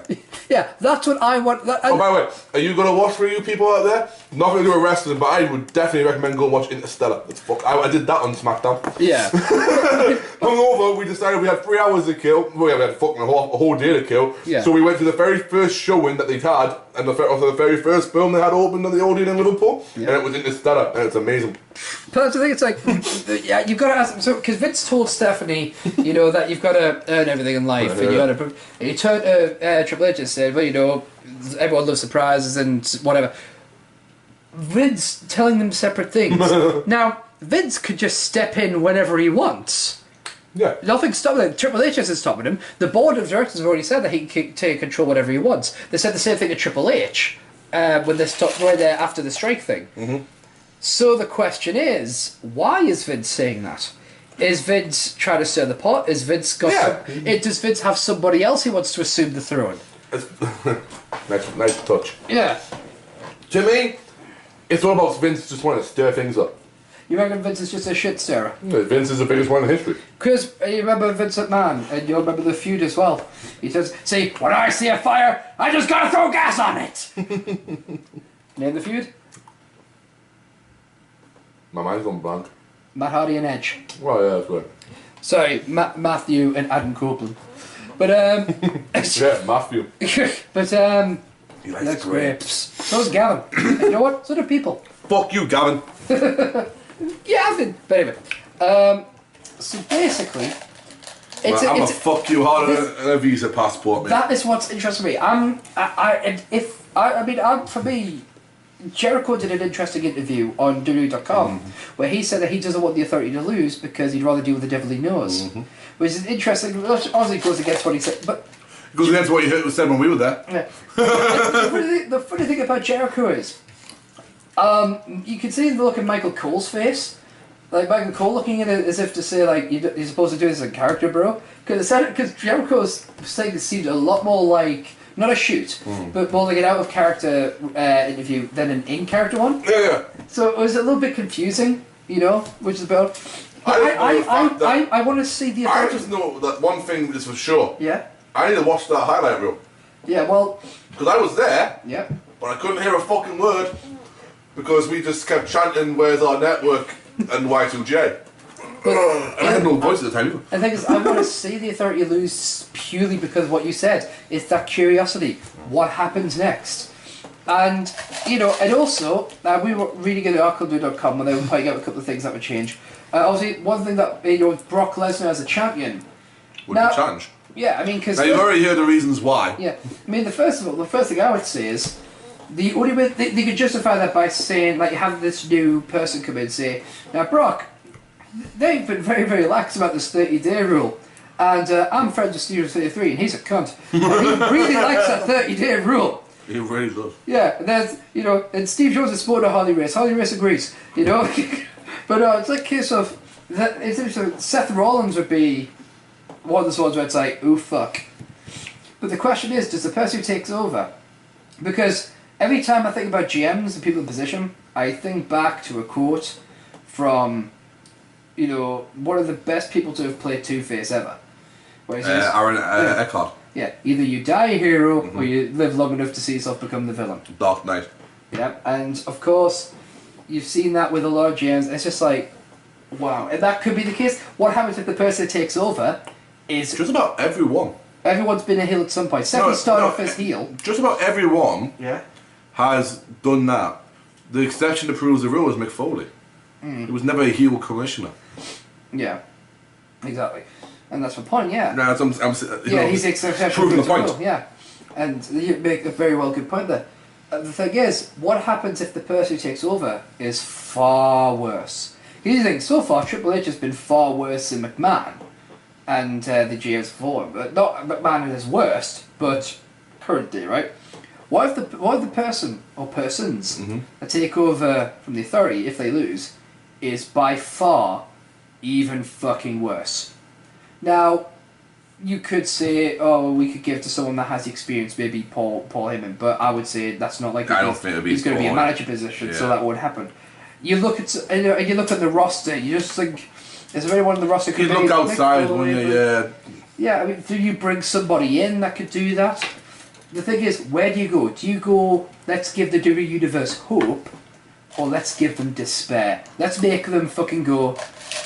Yeah, that's what I want. Oh, by the way, are you going to watch for you people out there? Nothing to do with wrestling, but I would definitely recommend go and watch Interstellar. I did that on SmackDown. Yeah. Hungover, we decided we had 3 hours to kill. Well, we had fucking a whole day to kill. Yeah. So we went to the very first showing that they'd had, and the very first film they had opened at the Odeon in Liverpool, and it was Interstellar, and it's amazing. But I think it's like, yeah, you've got to ask. So, because Vince told Stephanie, that you've got to earn everything in life, and you got to. And he turned to Triple H and said, well, everyone loves surprises and whatever. Vince telling them separate things. Now, Vince could just step in whenever he wants. Yeah. Nothing's stopping him. Triple H isn't stopping him. The board of directors have already said that he can take control whatever he wants. They said the same thing to Triple H when they stopped right there after the strike thing. Mm-hmm. So the question is, why is Vince saying that? Is Vince trying to stir the pot? Is Vince got? Does Vince have somebody else he wants to assume the throne? Nice touch. Yeah. To me, it's all about Vince just wanting to stir things up. You reckon Vince is just a shit stirrer? Yeah, Vince is the biggest one in history. Because you remember Vince McMahon, and you remember the feud as well. He says, "See, when I see a fire, I just gotta throw gas on it." Name the feud? My mind's gone blank. Matt Hardy and Edge. Well, yeah, that's right. Sorry, Matthew and Adam Copeland. But Yeah, Matthew. but He likes grapes. So's Gavin. And you know what? So do people. Fuck you, Gavin. Gavin. But anyway, so basically, I'm gonna fuck you harder than a visa passport, mate. that is what's interesting me. For me, Jericho did an interesting interview on WWE.com where he said that he doesn't want the Authority to lose because he'd rather deal with the devil he knows, which is interesting. Obviously, goes against what he said, but It goes against what you said when we were there. yeah. The funny thing about Jericho is, you can see the look in Michael Cole's face. Like Michael Cole looking at it as if to say, like, you're supposed to do this as a character, bro. Because Jericho's thing seemed a lot more like, not a shoot, but more like an out-of-character interview than an in-character one. Yeah. So it was a little bit confusing, you know, which is about... I want to see the... I just know that one thing is for sure. Yeah? I need to watch that highlight reel. Yeah, well... Because I was there, Yeah. but I couldn't hear a fucking word. Because we just kept chanting, "Where's our network?" and Y2J. And I had no voice at the time either. The thing is, I want to see the Authority lose purely because of what you said. It's that curiosity. What happens next? And, you know, and also, we were reading at arcledo.com when they were pointing out a couple of things that would change. Obviously, one thing that, you know, Brock Lesnar as a champion. Would be challenged. Yeah, I mean, because... Now, you've already heard the reasons why. Yeah, I mean, the first thing I would say is, the only way they could justify that by saying, like, having this new person come in and say, now, Brock, they've been very, very lax about this 30-day rule. And I'm friends with Steve 33, and he's a cunt. And he really likes that 30-day rule. He really does. Yeah, and then, you know, and Steve Jones is supporting Harley Race. Harley Race agrees, you know. But it's like a case of, Seth Rollins would be one of those ones where it's like, ooh, fuck. But the question is, does the person who takes over? Because every time I think about GMs and people in position, I think back to a quote from, you know, one of the best people to have played Two-Face ever. Where he says, Aaron Eckhart. Yeah, either you die a hero or you live long enough to see yourself become the villain. Dark Knight. Yeah, and of course, you've seen that with a lot of GMs. It's just like, wow. And that could be the case. What happens if the person that takes over is... Just about everyone. Everyone's been a heel at some point. Stephanie started off as heel. Just about everyone Yeah. has done that. The exception that proves the rule is Mick Foley. He was never a heel commissioner. Yeah, exactly. And that's the point, yeah. No, He's the exception. proving the point. Yeah, and you make a very well good point there. The thing is, what happens if the person who takes over is far worse? You think, so far, Triple H has been far worse than McMahon and the GMs before him. But not McMahon at his worst, but currently, right? What if the person or persons that take over from the Authority, if they lose, is by far even fucking worse? Now, you could say, oh, we could give to someone that has experience, maybe Paul Heyman, but I would say that's not like I don't think it'd be he's going to be a Paul. manager position, so Yeah. that won't happen. You look at the roster, you just think, is there anyone on the roster? You look outside, wouldn't you? Yeah. Yeah, I mean, do you bring somebody in that could do that? The thing is, where do you go? Do you go, let's give the WWE Universe hope, or let's give them despair? Let's make them fucking go,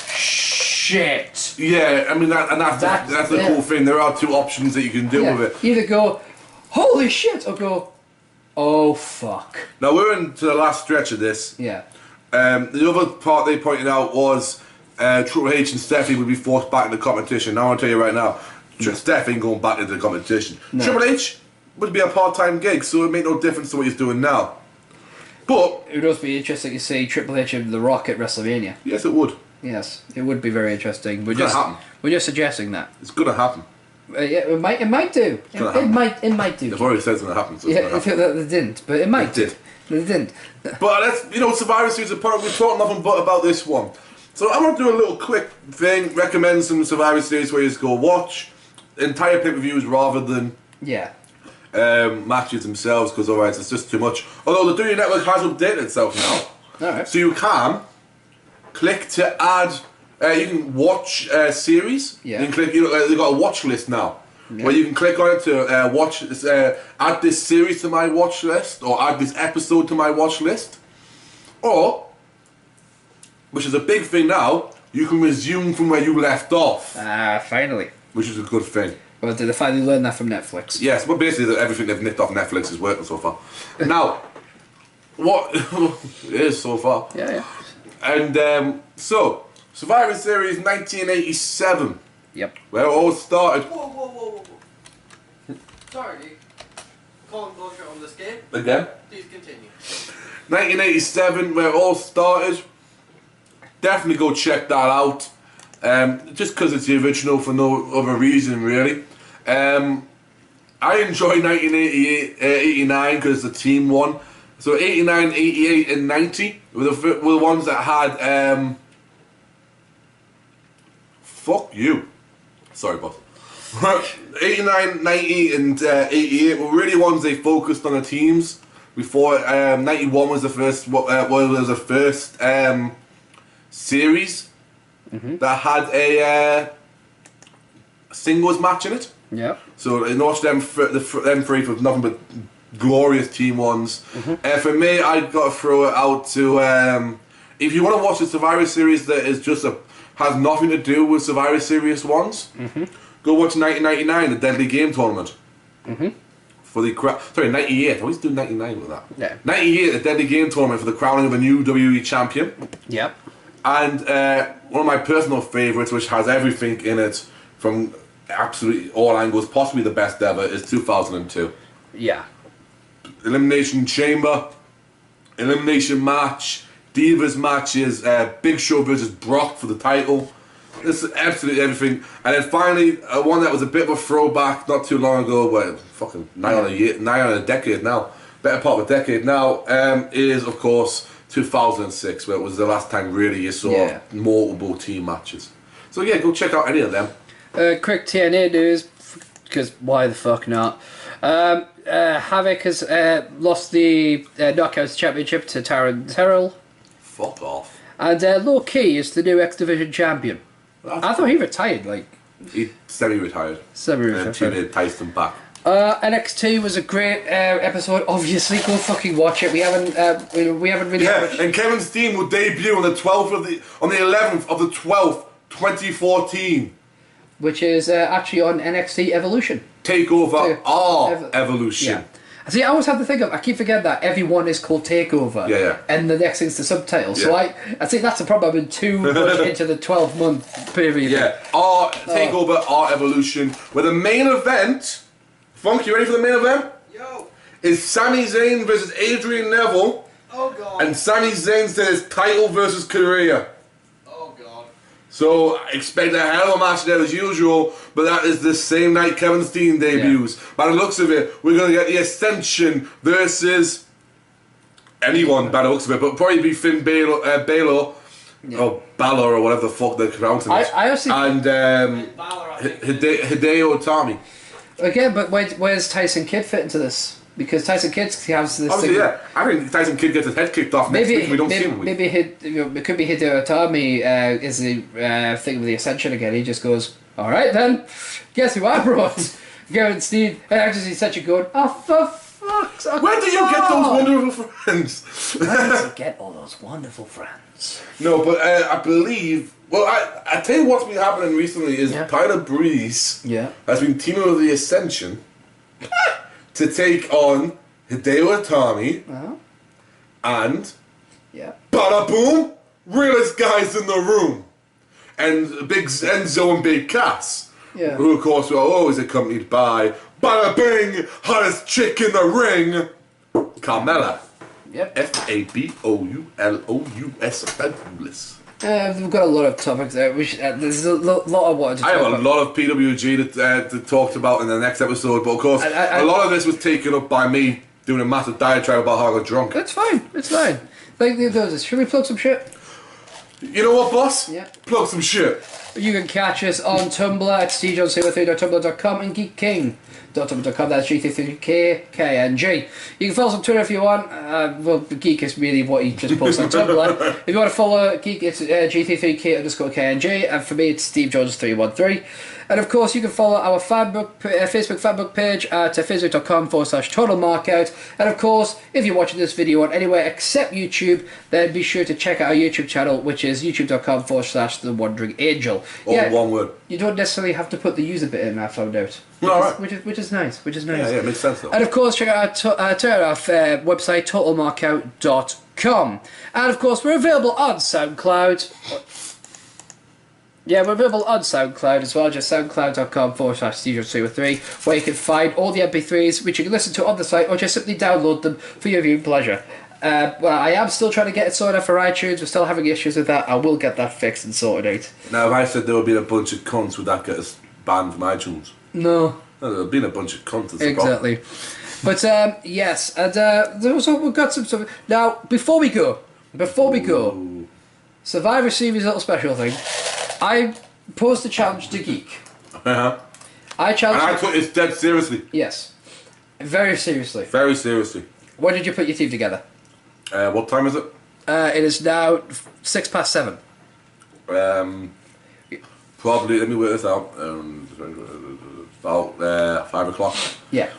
shit. Yeah, I mean, that's the cool thing. There are two options that you can do with it. Either go, holy shit, or go, oh fuck. Now, we're into the last stretch of this. Yeah. The other part they pointed out was Triple H and Stephanie would be forced back into the competition. Now, I'll tell you right now, Steph ain't going back into the competition. No. Triple H would be a part-time gig, so it would make no difference to what he's doing now. But It would also be interesting to see Triple H and The Rock at WrestleMania. yes, it would. Yes, it would be very interesting. It's gonna happen. We're just suggesting that. It's gonna happen. Yeah, it might do. It might do. They've already said it's going to happen. So Yeah, they didn't, but it might. It did. They didn't. But let's, Survivor Series are part. We're talking nothing but about this one. So I want to do a little quick thing. Recommend some Survivor Series where you just go watch entire pay-per-views rather than matches themselves, because otherwise it's just too much. Although the Duty Network has updated itself now, Alright. so you can click to add. You can watch series. Yeah. You can click. They've got a watch list now, where you can click on it to watch. Add this series to my watch list, or add this episode to my watch list, or, which is a big thing now, you can resume from where you left off. Finally. Which is a good thing. Well, did they finally learn that from Netflix? Yes, but basically everything they've nicked off Netflix is working so far. Now, what it is so far. Yeah. And so, Survivor Series 1987. Yep. Where it all started. Whoa. Sorry, calling bullshit on this game. Again? Please continue. 1987, where it all started. Definitely go check that out. Just because it's the original for no other reason, really. I enjoy 1988, 89 because the team won. So 89, 88 and 90 were the ones that had... fuck you. Sorry, boss. 89, 90 and 88 were really ones they focused on the teams. Before 91 was the first series that had a singles match in it. Yeah. So in watch them three for nothing but glorious team ones. For me, I got to throw it out to if you want to watch a Survivor Series that is just has nothing to do with Survivor Series ones, go watch 1999, the Deadly Game Tournament. For the 98. I always do 99 with that. Yeah. 98, the Deadly Game Tournament for the crowning of a new WWE champion. Yep. And one of my personal favourites, which has everything in it from absolutely all angles, possibly the best ever, is 2002. Yeah. Elimination Chamber, Elimination Match, Divas matches, Big Show versus Brock for the title. This is absolutely everything. And then finally, one that was a bit of a throwback not too long ago, but fucking nigh on a decade now, better part of a decade now, is of course 2006, where it was the last time really you saw multiple team matches. So yeah, go check out any of them. Quick TNA news, because why the fuck not? Havoc has lost the Knockouts Championship to Taryn Terrell. Fuck off. And Low Key is the new X Division champion. I thought he retired, like... He semi-retired. Semi-retired. And TNA enticed him back. NXT was a great episode. Obviously, go fucking watch it. We haven't really. Yeah, and Kevin Steen will debut on the 11th of the 12th, 2014. Which is actually on NXT Evolution. Takeover Evolution. Yeah. See, I always have to think of. I keep forgetting that everyone is called Takeover. Yeah. And the next thing's the subtitle. So I think that's the problem. I've been too much into the 12-month period. Yeah. Takeover Evolution, where the main event. Funk, you ready for the main event? Yo. Is Sami Zayn versus Adrian Neville. Oh god. And Sami Zayn says title versus career. Oh god. So expect a hell of a match there as usual, but that is the same night Kevin Steen debuts. By the looks of it, we're going to get the Ascension versus anyone by the looks of it, but probably be Finn Balor. Or Balor or whatever the fuck they're pronouncing it. And Hideo Itami. Again, but where's Tyson Kidd fit into this? Because Tyson Kidd has this obviously, thing. I think Tyson Kidd gets his head kicked off next week. We don't see him. Maybe it could be Hideo Itami is the thing with the Ascension again. He just goes, all right then, guess who I brought? Garrett Steve. And actually, he's such a good. Oh, for fuck's sake! Where do you get those wonderful friends? Where does he get all those wonderful friends? No, but I believe. Well, I tell you what's been happening recently is Tyler Breeze has been teaming with the Ascension to take on Hideo Itami and bada boom, realest guys in the room, and Big Enzo and Big Cass, who of course are always accompanied by bada bing, hottest chick in the ring, Carmella. Faboulous. We've got a lot of topics there. There's a lot I wanted to talk I have about. a lot of PWG that talked about in the next episode, but of course, a lot of this was taken up by me doing a massive diatribe about how I got drunk. It's fine. It's fine. Like the others. Should we plug some shit? You know what, boss? Yeah. Plug some shit. You can catch us on Tumblr at stjohn03.tumblr.com and geekking.tumblr.com. That's G33K King. You can follow us on Twitter if you want. Well, Geek is really what he just posts on Tumblr. If you want to follow Geek, it's G33K_KNG, and for me it's Steve Jones313. And of course, you can follow our Facebook fanbook page at facebook.com/totalmarkout. And of course, if you're watching this video on anywhere except YouTube, then be sure to check out our YouTube channel, which is youtube.com/The Wandering Angel. All one word. You don't necessarily have to put the user bit in, I found out. Alright. Which is nice. Yeah, it makes sense though. And of course, check out our website, totalmarkout.com. And of course, we're available on SoundCloud. Yeah, we're available on SoundCloud as well, just soundcloud.com/Steve03, where you can find all the MP3s, which you can listen to on the site, or just simply download them for your viewing pleasure. Well, I am still trying to get it sorted out for iTunes. We're still having issues with that. I will get that fixed and sorted out. Now, if I said there would be a bunch of cunts, would that get us banned from iTunes? No. No, there would been a bunch of cunts. Exactly. But yes, and also we've got some stuff. Now, before we go, Survivor Series little special thing. I posed a challenge to Geek. Uh-huh. I challenged. And I took it dead seriously. Yes, very seriously. Very seriously. When did you put your team together? What time is it? It is now 7:06. Probably, let me work this out. About 5 o'clock. Yeah.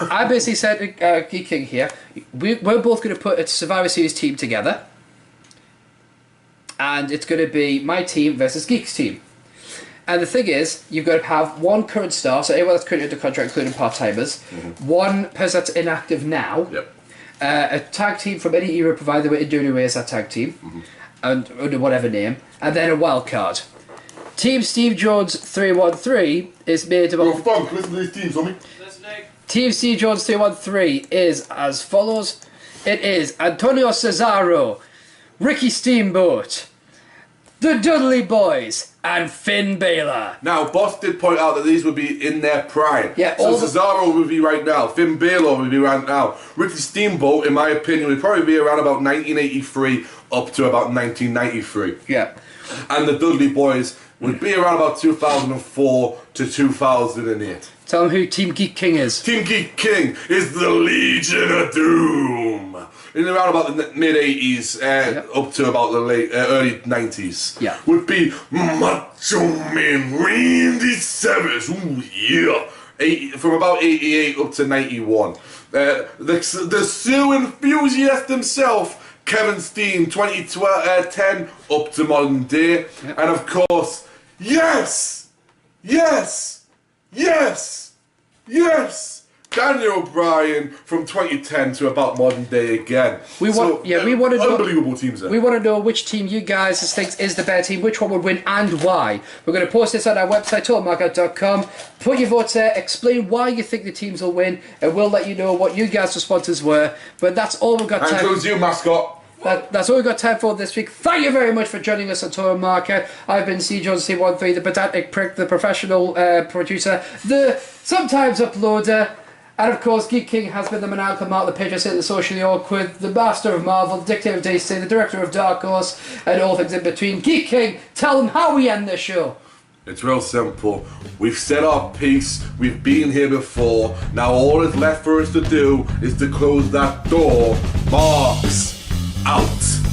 I basically said to Geek King here, we're both going to put a Survivor Series team together. And it's going to be my team versus Geek's team. And the thing is, you've got to have one current star, so anyone that's currently under contract, including part-timers, one person that's inactive now, a tag team from any era provided we're doing away as that tag team, and under whatever name, and then a wild card. Team Steve Jones 313 is made of... Yo, Frank, listen to these teams, homie. Team Steve Jones 313 is as follows. It is Antonio Cesaro, Ricky Steamboat, the Dudley Boys, and Finn Balor. Now, Boss did point out that these would be in their prime. Yeah, so Cesaro would be right now. Finn Balor would be right now. Ricky Steamboat, in my opinion, would probably be around about 1983 up to about 1993. Yeah. And the Dudley Boys would be around about 2004 to 2008. Tell them who Team Geek King is. Team Geek King is the Legion of Doom. In around about the mid 80s, up to about the late early 90s, would be Macho Man Randy Savage. Ooh yeah, from about 88 up to 91. The Sioux enthusiast himself, Kevin Steen, 2010 up to modern day, and of course, yes, Daniel Bryan from 2010 to about modern day again. We want to know, unbelievable teams there. We want to know which team you guys think is the better team, which one would win, and why. We're going to post this on our website, totalmarkout.com. Put your votes there, explain why you think the teams will win, and we'll let you know what you guys' responses were. But that's all we've got time. And includes you, mascot. That's all we've got time for this week. Thank you very much for joining us on Total Markout. I've been C. Jones C13, the pedantic prick, the professional producer, the sometimes uploader, and of course Geek King has been the maniacal Mark, the Pedro, the socially awkward, the master of Marvel, the dictator of DC, the director of Dark Horse, and all things in between. Geek King, tell them how we end this show. It's real simple. We've said our piece, we've been here before, now all that's left for us to do is to close that door. Marks out.